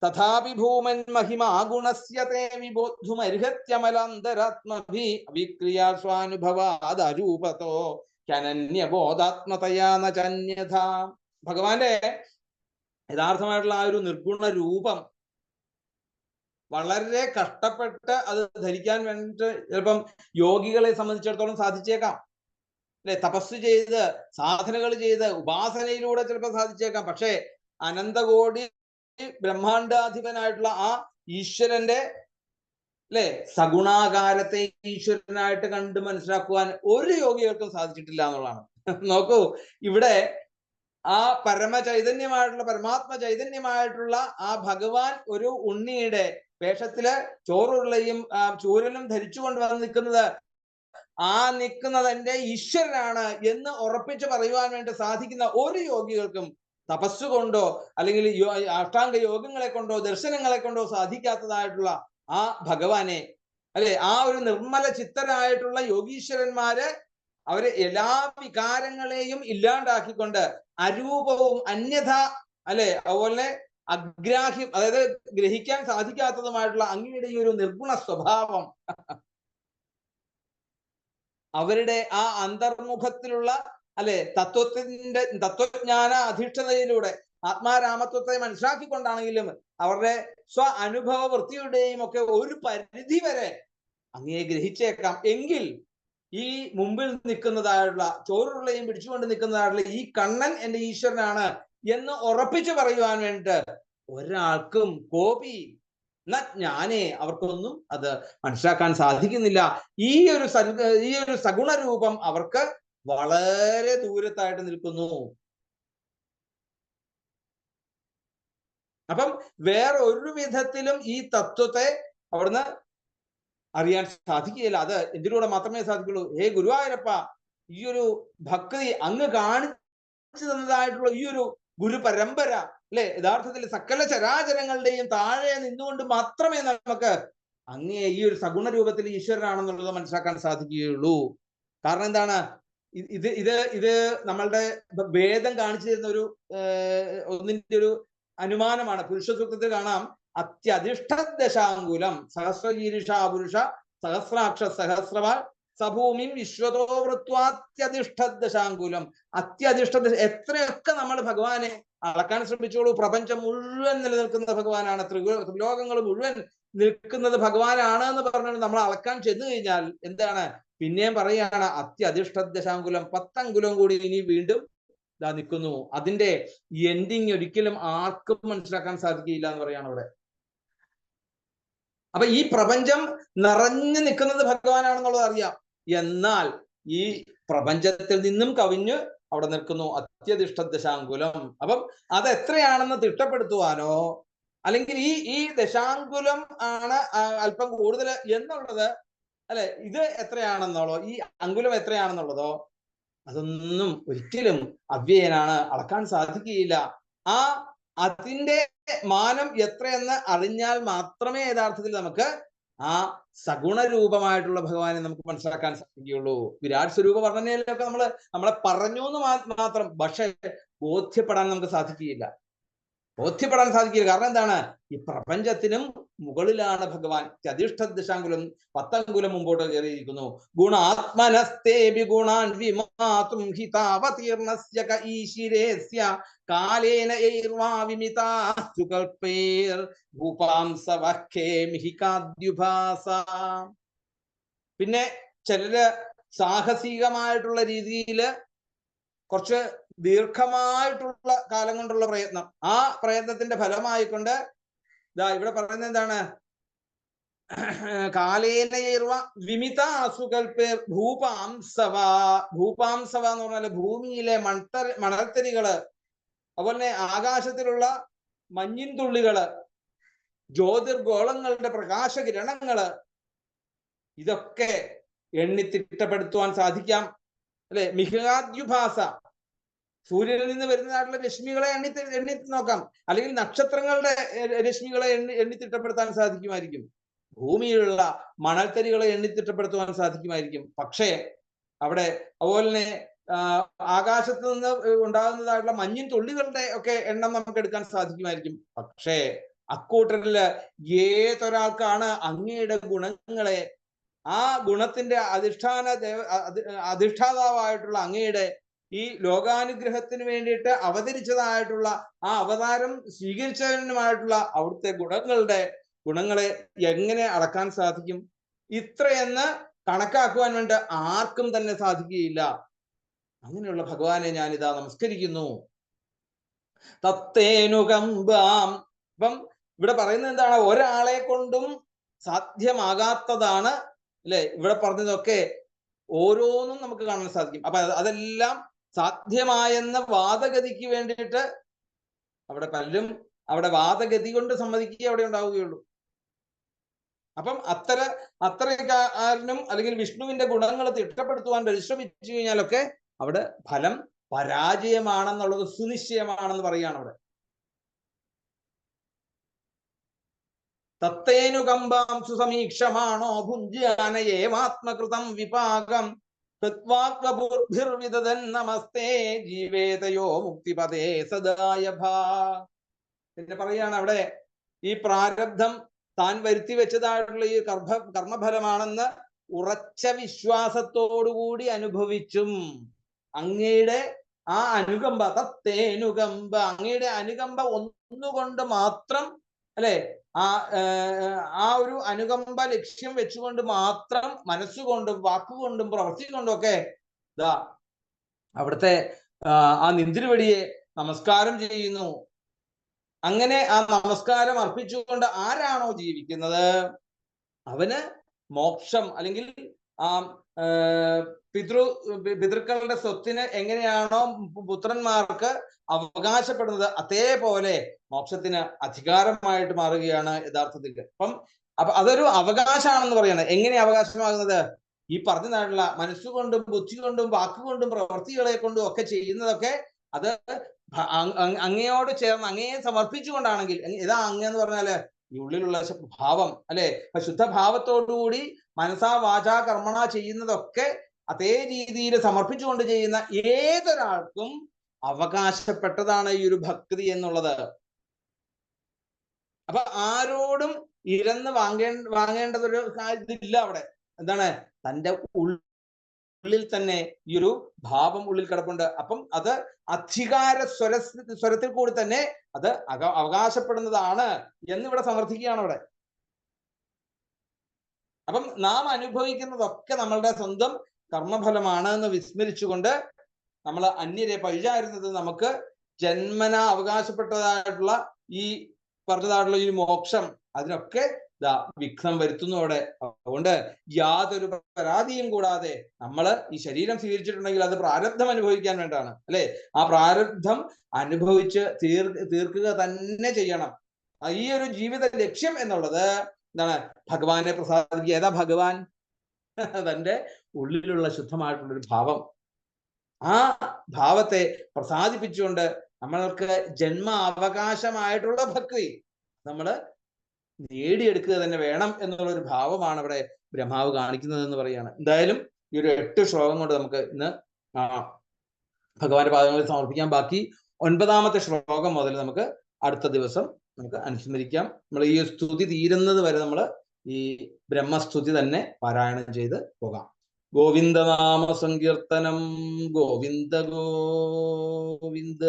Speaker 1: തഥാപി ഭൂമൻ മഹിമാഗുണസ്യ തേ വിബോധുമർഹത്യമലാന്തരാത്മഭി അവിക്രിയാസ്വാനുഭവാദരൂപതോ ഹ്യനന്യബോധാത്മതയാ ന ചന്യഥാ. ഭഗവാന്റെ യഥാർത്ഥമായിട്ടുള്ള ആ ഒരു നിർഗുണ രൂപം വളരെ കഷ്ടപ്പെട്ട് അത് ധരിക്കാൻ വേണ്ടിയിട്ട് ചിലപ്പം യോഗികളെ സംബന്ധിച്ചിടത്തോളം സാധിച്ചേക്കാം അല്ലെ. തപസ് ചെയ്ത് സാധനകൾ ചെയ്ത് ഉപാസനയിലൂടെ ചിലപ്പോൾ സാധിച്ചേക്കാം. പക്ഷേ അനന്തകോടി ബ്രഹ്മാണ്ടാധിപനായിട്ടുള്ള ആ ഈശ്വരന്റെ അല്ലെ സഗുണാകാരത്തെ ഈശ്വരനായിട്ട് കണ്ട് മനസ്സിലാക്കുവാൻ ഒരു യോഗികൾക്കും സാധിച്ചിട്ടില്ല എന്നുള്ളതാണ്. നോക്കൂ, ഇവിടെ ആ പരമചൈതന്യമായിട്ടുള്ള പരമാത്മ ചൈതന്യമായിട്ടുള്ള ആ ഭഗവാൻ ഒരു ഉണ്ണിയുടെ വേഷത്തില് ചോറുരുളയും ചൂരലും ധരിച്ചുകൊണ്ട് വന്ന് നിൽക്കുന്നത്, ആ നിൽക്കുന്നത് എന്റെ ഈശ്വരനാണ് എന്ന് ഉറപ്പിച്ച് പറയുവാൻ വേണ്ടി സാധിക്കുന്ന ഒരു യോഗികൾക്കും തപസ്സുകൊണ്ടോ അല്ലെങ്കിൽ അഷ്ടാംഗ യോഗങ്ങളെ കൊണ്ടോ ദർശനങ്ങളെ കൊണ്ടോ സാധിക്കാത്തതായിട്ടുള്ള ആ ഭഗവാനെ അല്ലെ, ആ ഒരു നിർമ്മല ചിത്തരായിട്ടുള്ള യോഗീശ്വരന്മാര് അവര് എല്ലാ വികാരങ്ങളെയും ഇല്ലാണ്ടാക്കിക്കൊണ്ട് അരൂപവും അന്യഥ അല്ലെ അതുപോലെ അഗ്രാഹ്യം, അതായത് ഗ്രഹിക്കാൻ സാധിക്കാത്തതുമായിട്ടുള്ള അങ്ങയുടെ ഈ ഒരു നിർഗുണ സ്വഭാവം അവരുടെ ആ അന്തർമുഖത്തിലുള്ള അല്ലെ തത്വജ്ഞാന അധിഷ്ഠതയിലൂടെ ആത്മാരാമത്വത്തെ മനസ്സിലാക്കിക്കൊണ്ടാണെങ്കിലും അവരുടെ സ്വ അനുഭവ വൃത്തിയുടെയും ഒക്കെ ഒരു പരിധി വരെ അങ്ങയെ ഗ്രഹിച്ചേക്കാം. എങ്കിൽ ഈ മുമ്പിൽ നിൽക്കുന്നതായുള്ള ചോറുള്ളയും പിടിച്ചുകൊണ്ട് നിൽക്കുന്നതായുള്ള ഈ കണ്ണൻ എന്റെ ഈശ്വരനാണ് എന്ന് ഉറപ്പിച്ചു പറയുവാൻ വേണ്ടിട്ട് ഒരാൾക്കും കോപി ജ്ഞാനേ അവർക്കൊന്നും അത് മനസ്സിലാക്കാൻ സാധിക്കുന്നില്ല. ഈ ഒരു സഗുണ രൂപം അവർക്ക് വളരെ ദൂരത്തായിട്ട് നിൽക്കുന്നു. അപ്പം വേറെ ഒരു വിധത്തിലും ഈ തത്വത്തെ അവിടുന്ന് അറിയാൻ സാധിക്കുകയില്ല. അത് എന്തിലൂടെ മാത്രമേ സാധിക്കുള്ളൂ? ഹേ ഗുരുവായൂരപ്പ, ഈ ഒരു ഭക്തി അങ്ങ് കാണിച്ചു തന്നതായിട്ടുള്ള ഈ ഒരു ഗുരു പരമ്പര അല്ലെ, യഥാർത്ഥത്തിൽ സകല ചരാചരങ്ങളുടെയും താഴെ നിന്നുകൊണ്ട് മാത്രമേ നമുക്ക് അങ്ങേ ഈ ഒരു സഗുണ രൂപത്തിൽ ഈശ്വരനാണെന്നുള്ളത് മനസ്സിലാക്കാൻ സാധിക്കുകയുള്ളൂ. കാരണം എന്താണ്? ഇത് നമ്മളുടെ വേദം കാണിച്ചു തരുന്ന ഒരു ഒന്നിന്റെ ഒരു അനുമാനമാണ്. പുരുഷ സൂക്തത്തിൽ കാണാം, അത്യധിഷ്ഠദശാങ്കുലം സഹസ്രശീർഷ പുരുഷ സഹസ്രാക്ഷ സഹസ്രവാൾ സഭൂമിം വിശ്വതോ വൃത്വാത്യധിഷ്ഠദശാങ്കുലം. എത്രയൊക്കെ നമ്മൾ ഭഗവാനെ അളക്കാൻ ശ്രമിച്ചോളൂ, പ്രപഞ്ചം മുഴുവൻ നിലനിൽക്കുന്ന ഭഗവാനാണ്, ത്രിലോകങ്ങൾ മുഴുവൻ നിൽക്കുന്നത് ഭഗവാനാണ് എന്ന് പറഞ്ഞുകൊണ്ട് നമ്മൾ അളക്കാൻ ചെന്നു കഴിഞ്ഞാൽ എന്താണ്? പിന്നെയും പറയുകയാണ് അത്യധിഷ്ഠദശാങ്കുലം, 10 അങ്കുലം കൂടി ഇനി വീണ്ടും ഇതാ നിൽക്കുന്നു. അതിന്റെ എൻഡിങ് ഒരിക്കലും ആർക്കും മനസ്സിലാക്കാൻ സാധിക്കില്ല എന്ന് പറയാണ് അവിടെ. അപ്പൊ ഈ പ്രപഞ്ചം നിറഞ്ഞു നിൽക്കുന്നത് ഭഗവാനാണെന്നുള്ളത് അറിയാം. എന്നാൽ ഈ പ്രപഞ്ചത്തിൽ നിന്നും കവിഞ്ഞ് അവിടെ നിൽക്കുന്നു അത്യധിഷ്ഠദശാങ്കുലം. അപ്പം അത് എത്രയാണെന്ന് തിട്ടപ്പെടുത്തുവാനോ അല്ലെങ്കിൽ ഈ ദശാങ്കുലം ആണ് അല്പം കൂടുതൽ എന്നുള്ളത് അല്ലെ, ഇത് എത്രയാണെന്നുള്ളോ, ഈ അങ്കുലം എത്രയാണെന്നുള്ളതോ അതൊന്നും ഒരിക്കലും അവ്യയനാണ്, അളക്കാൻ സാധിക്കുകയില്ല. അതിന്റെ മാനം എത്രയെന്ന് അറിഞ്ഞാൽ മാത്രമേ യഥാർത്ഥത്തിൽ നമുക്ക് ആ സഗുണരൂപമായിട്ടുള്ള ഭഗവാനെ നമുക്ക് മനസ്സിലാക്കാൻ സാധിക്കുകയുള്ളൂ. വിരാട് സ്വരൂപ വർണ്ണനയിലൊക്കെ നമ്മളെ പറഞ്ഞു എന്ന് മാത്രം, പക്ഷെ ബോധ്യപ്പെടാൻ നമുക്ക് സാധിക്കുകയില്ല. കാരണം എന്താണ്? ഈ പ്രപഞ്ചത്തിനും മുകളിലാണ് ഭഗവാൻ. അധിഷ്ഠദശാങ്കുലം 10 അങ്കുലം മുമ്പോട്ട് കയറിയിരിക്കുന്നു. ഗുണാത്മനസ്തേഭി ഗുണാൻ വിമാതും ഹിതാവതീർണസ്യ ഈശ്വരേസ്യ കാലേന യൈർവാ വിമിതാസ്തു കൽപൈർ ഭൂപാംസവഖേ മിഹികാദ്യുഭാസ. പിന്നെ ചിലര് സാഹസികമായിട്ടുള്ള രീതിയിൽ കുറച്ച് ദീർഘമായിട്ടുള്ള കാലം കൊണ്ടുള്ള പ്രയത്നം, ആ പ്രയത്നത്തിന്റെ ഫലമായിക്കൊണ്ട് ഇവിടെ പറയുന്നത് എന്താണ്? കാലേനയർവ വിമിത അസുകൽപ്പേർ ഭൂപാംസവ. ഭൂപാംസവ എന്ന് പറഞ്ഞാല് ഭൂമിയിലെ മണൽത്തരികള്, അതുപോലെ ആകാശത്തിലുള്ള മഞ്ഞിൻ തുള്ളികള്, ജ്യോതിർഗോളങ്ങളുടെ പ്രകാശകിരണങ്ങള്, ഇതൊക്കെ എണ്ണിത്തിട്ടപ്പെടുത്തുവാൻ സാധിക്കാം അല്ലെ. മിഹികാദ്യുഭാസ, സൂര്യനിൽ നിന്ന് വരുന്നതായിട്ടുള്ള രശ്മികളെ എണ്ണി നോക്കാം, അല്ലെങ്കിൽ നക്ഷത്രങ്ങളുടെ രശ്മികളെ എണ്ണിത്തിട്ടപ്പെടുത്താൻ സാധിക്കുമായിരിക്കും, ഭൂമിയിലുള്ള മണൽത്തരികളെ എണ്ണിത്തിട്ടപ്പെടുത്തുവാൻ സാധിക്കുമായിരിക്കും. പക്ഷേ അവിടെ അതുപോലെ തന്നെ ആകാശത്ത് നിന്ന് ഉണ്ടാകുന്നതായിട്ടുള്ള മഞ്ഞിൻ തുള്ളികളുടെ ഒക്കെ എണ്ണം നമുക്ക് എടുക്കാൻ സാധിക്കുമായിരിക്കും. പക്ഷേ അക്കൂട്ടരില് ഏതൊരാൾക്കാണ് അങ്ങയുടെ ഗുണങ്ങളെ, ആ ഗുണത്തിന്റെ അധിഷ്ഠാതാവായിട്ടുള്ള അങ്ങയുടെ ഈ ലോകാനുഗ്രഹത്തിന് വേണ്ടിയിട്ട് അവതരിച്ചതായിട്ടുള്ള ആ അവതാരം സ്വീകരിച്ചവനുമായിട്ടുള്ള അവിടുത്തെ ഗുണങ്ങളെ എങ്ങനെ അളക്കാൻ സാധിക്കും? ഇത്രയെന്ന് കണക്കാക്കുവാൻ വേണ്ടി ആർക്കും തന്നെ സാധിക്കുകയില്ല. അങ്ങനെയുള്ള ഭഗവാനെ ഞാനിതാ നമസ്കരിക്കുന്നു. തത്തേനുകമ്പാം. അപ്പം ഇവിടെ പറയുന്നത് എന്താണ്? ഒരാളെ കൊണ്ടും സാധ്യമാകാത്തതാണ് അല്ലെ. ഇവിടെ പറഞ്ഞതൊക്കെ ഓരോന്നും നമുക്ക് കാണാൻ സാധിക്കും. അപ്പൊ അതെല്ലാം സാധ്യമായെന്ന വാദഗതിക്ക് വേണ്ടിയിട്ട് അവിടെ പലരും അവിടെ വാദഗതി കൊണ്ട് സമ്മതിക്കുക അവിടെ ഉണ്ടാവുകയുള്ളൂ. അപ്പം അത്രക്കാരനും അല്ലെങ്കിൽ വിഷ്ണുവിന്റെ ഗുണങ്ങൾ തിട്ടപ്പെടുത്തുവാൻ പരിശ്രമിച്ചു കഴിഞ്ഞാലൊക്കെ അവിടെ ഫലം പരാജയമാണെന്നുള്ളത് സുനിശ്ചയമാണെന്ന് പറയുകയാണ് അവിടെ. തത്തേനുകമ്പാം സുസമീക്ഷമാണോ ഭുഞ്ജാനയേമാത്മകൃതം വിപാകം നമസ്തേ ജീവേതയോ മുക്തിപദേ സദായഭാ. പിന്നെ പറയാണ് അവിടെ ഈ പ്രാരബ്ധം താൻ വരുത്തി വെച്ചതായിട്ടുള്ള ഈ കർമ്മഫലമാണെന്ന് ഉറച്ച വിശ്വാസത്തോടുകൂടി അനുഭവിച്ചും അങ്ങയുടെ ആ അനുകമ്പ, തത്തേനുകമ്പ, അങ്ങയുടെ അനുകമ്പ ഒന്നുകൊണ്ട് മാത്രം അല്ലെ ആ ഒരു അനുകമ്പ ലക്ഷ്യം വെച്ചുകൊണ്ട് മാത്രം മനസ്സുകൊണ്ടും വാക്കുകൊണ്ടും പ്രവൃത്തി കൊണ്ടും ഒക്കെ ഇതാ അവിടുത്തെ ആ നിന്തിരുവടിയെ നമസ്കാരം ചെയ്യുന്നു. അങ്ങനെ ആ നമസ്കാരം അർപ്പിച്ചുകൊണ്ട് ആരാണോ ജീവിക്കുന്നത് അവന് മോക്ഷം അല്ലെങ്കിൽ ആ പിതൃക്കളുടെ സ്വത്തിന് എങ്ങനെയാണോ പുത്രന്മാർക്ക് അവകാശപ്പെടുന്നത് അതേപോലെ മോക്ഷത്തിന് അധികാരമായിട്ട് മാറുകയാണ് യഥാർത്ഥത്തിൽ. അപ്പൊ അതൊരു അവകാശമാണെന്ന് പറയാണ്. എങ്ങനെ അവകാശമാകുന്നത്? ഈ പറഞ്ഞതായിട്ടുള്ള മനസ്സുകൊണ്ടും ബുദ്ധി കൊണ്ടും വാക്കുകൊണ്ടും പ്രവൃത്തികളെ കൊണ്ടും ഒക്കെ ചെയ്യുന്നതൊക്കെ അത് അങ്ങയോട് ചേർന്ന് അങ്ങയെ സമർപ്പിച്ചുകൊണ്ടാണെങ്കിൽ, ഏതാ അങ്ങെന്ന് പറഞ്ഞാല് ഈ ഉള്ളിലുള്ള ഭാവം അല്ലെ, ശുദ്ധഭാവത്തോടുകൂടി മനസാ വാചാ കർമ്മണ ചെയ്യുന്നതൊക്കെ അതേ രീതിയിൽ സമർപ്പിച്ചുകൊണ്ട് ചെയ്യുന്ന ഏതൊരാൾക്കും അവകാശപ്പെട്ടതാണ് ഈ ഒരു ഭക്തി എന്നുള്ളത്. അപ്പൊ ആരോടും ഇരന്ന് വാങ്ങേണ്ടതൊരു ഇതില്ല അവിടെ. എന്താണ്? തൻ്റെ ഉള്ളിൽ തന്നെ ഈ ഒരു ഭാവം ഉള്ളിൽ കിടപ്പുണ്ട്. അപ്പം അത് അധികാര സ്വരത്തിൽ കൂടി തന്നെ അത് അവകാശപ്പെടുന്നതാണ് എന്നിവിടെ സമർത്ഥിക്കുകയാണ് അവിടെ. അപ്പം നാം അനുഭവിക്കുന്നതൊക്കെ നമ്മളുടെ സ്വന്തം കർമ്മഫലമാണ് എന്ന് വിസ്മരിച്ചുകൊണ്ട് നമ്മൾ അന്യരെ പഴിചാരുന്നത് നമുക്ക് ജന്മന അവകാശപ്പെട്ടതായിട്ടുള്ള ഈ പറഞ്ഞതായിട്ടുള്ള ഈ മോക്ഷം അതിനൊക്കെ വിഘ്നം വരുത്തുന്നു അവിടെ. അതുകൊണ്ട് യാതൊരു പരാതിയും കൂടാതെ നമ്മൾ ഈ ശരീരം സ്വീകരിച്ചിട്ടുണ്ടെങ്കിൽ അത് പ്രാരബ്ധം അനുഭവിക്കാൻ വേണ്ടാണ് അല്ലെ. ആ പ്രാരബ്ധം അനുഭവിച്ച് തീർക്കുക തന്നെ ചെയ്യണം. ഈ ഒരു ജീവിത ലക്ഷ്യം എന്നുള്ളത് എന്താണ്? ഭഗവാനെ പ്രസാദിക്കുക. ഏതാ ഭഗവാൻ? തൻ്റെ ഉള്ളിലുള്ള ശുദ്ധമായിട്ടുള്ളൊരു ഭാവം. ആ ഭാവത്തെ പ്രസാദിപ്പിച്ചുകൊണ്ട് നമ്മൾക്ക് ജന്മ അവകാശമായിട്ടുള്ള ഭക്തി നമ്മൾ നേടിയെടുക്കുക തന്നെ വേണം എന്നുള്ള ഒരു ഭാവമാണ് ഇവിടെ ബ്രഹ്മാവ് കാണിക്കുന്നത് എന്ന് പറയാണ്. എന്തായാലും ഈ ഒരു 8 ശ്ലോകം കൊണ്ട് നമുക്ക് ഇന്ന് ഭഗവാന്റെ പാദങ്ങളിൽ സമർപ്പിക്കാം. ബാക്കി 9ാമത്തെ ശ്ലോകം മുതൽ നമുക്ക് അടുത്ത ദിവസം നമുക്ക് അനുസ്മരിക്കാം. നമ്മൾ ഈ സ്തുതി തീരുന്നത് വരെ നമ്മൾ ഈ ബ്രഹ്മസ്തുതി തന്നെ പാരായണം ചെയ്ത് പോകാം. ഗോവിന്ദനാമ സങ്കീർത്തനം ഗോവിന്ദ ഗോവിന്ദ.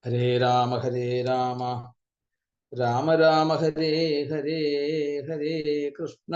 Speaker 1: ഹരേ രാമ രാമ രാമ ഹരേ ഹരേ, ഹരേ കൃഷ്ണ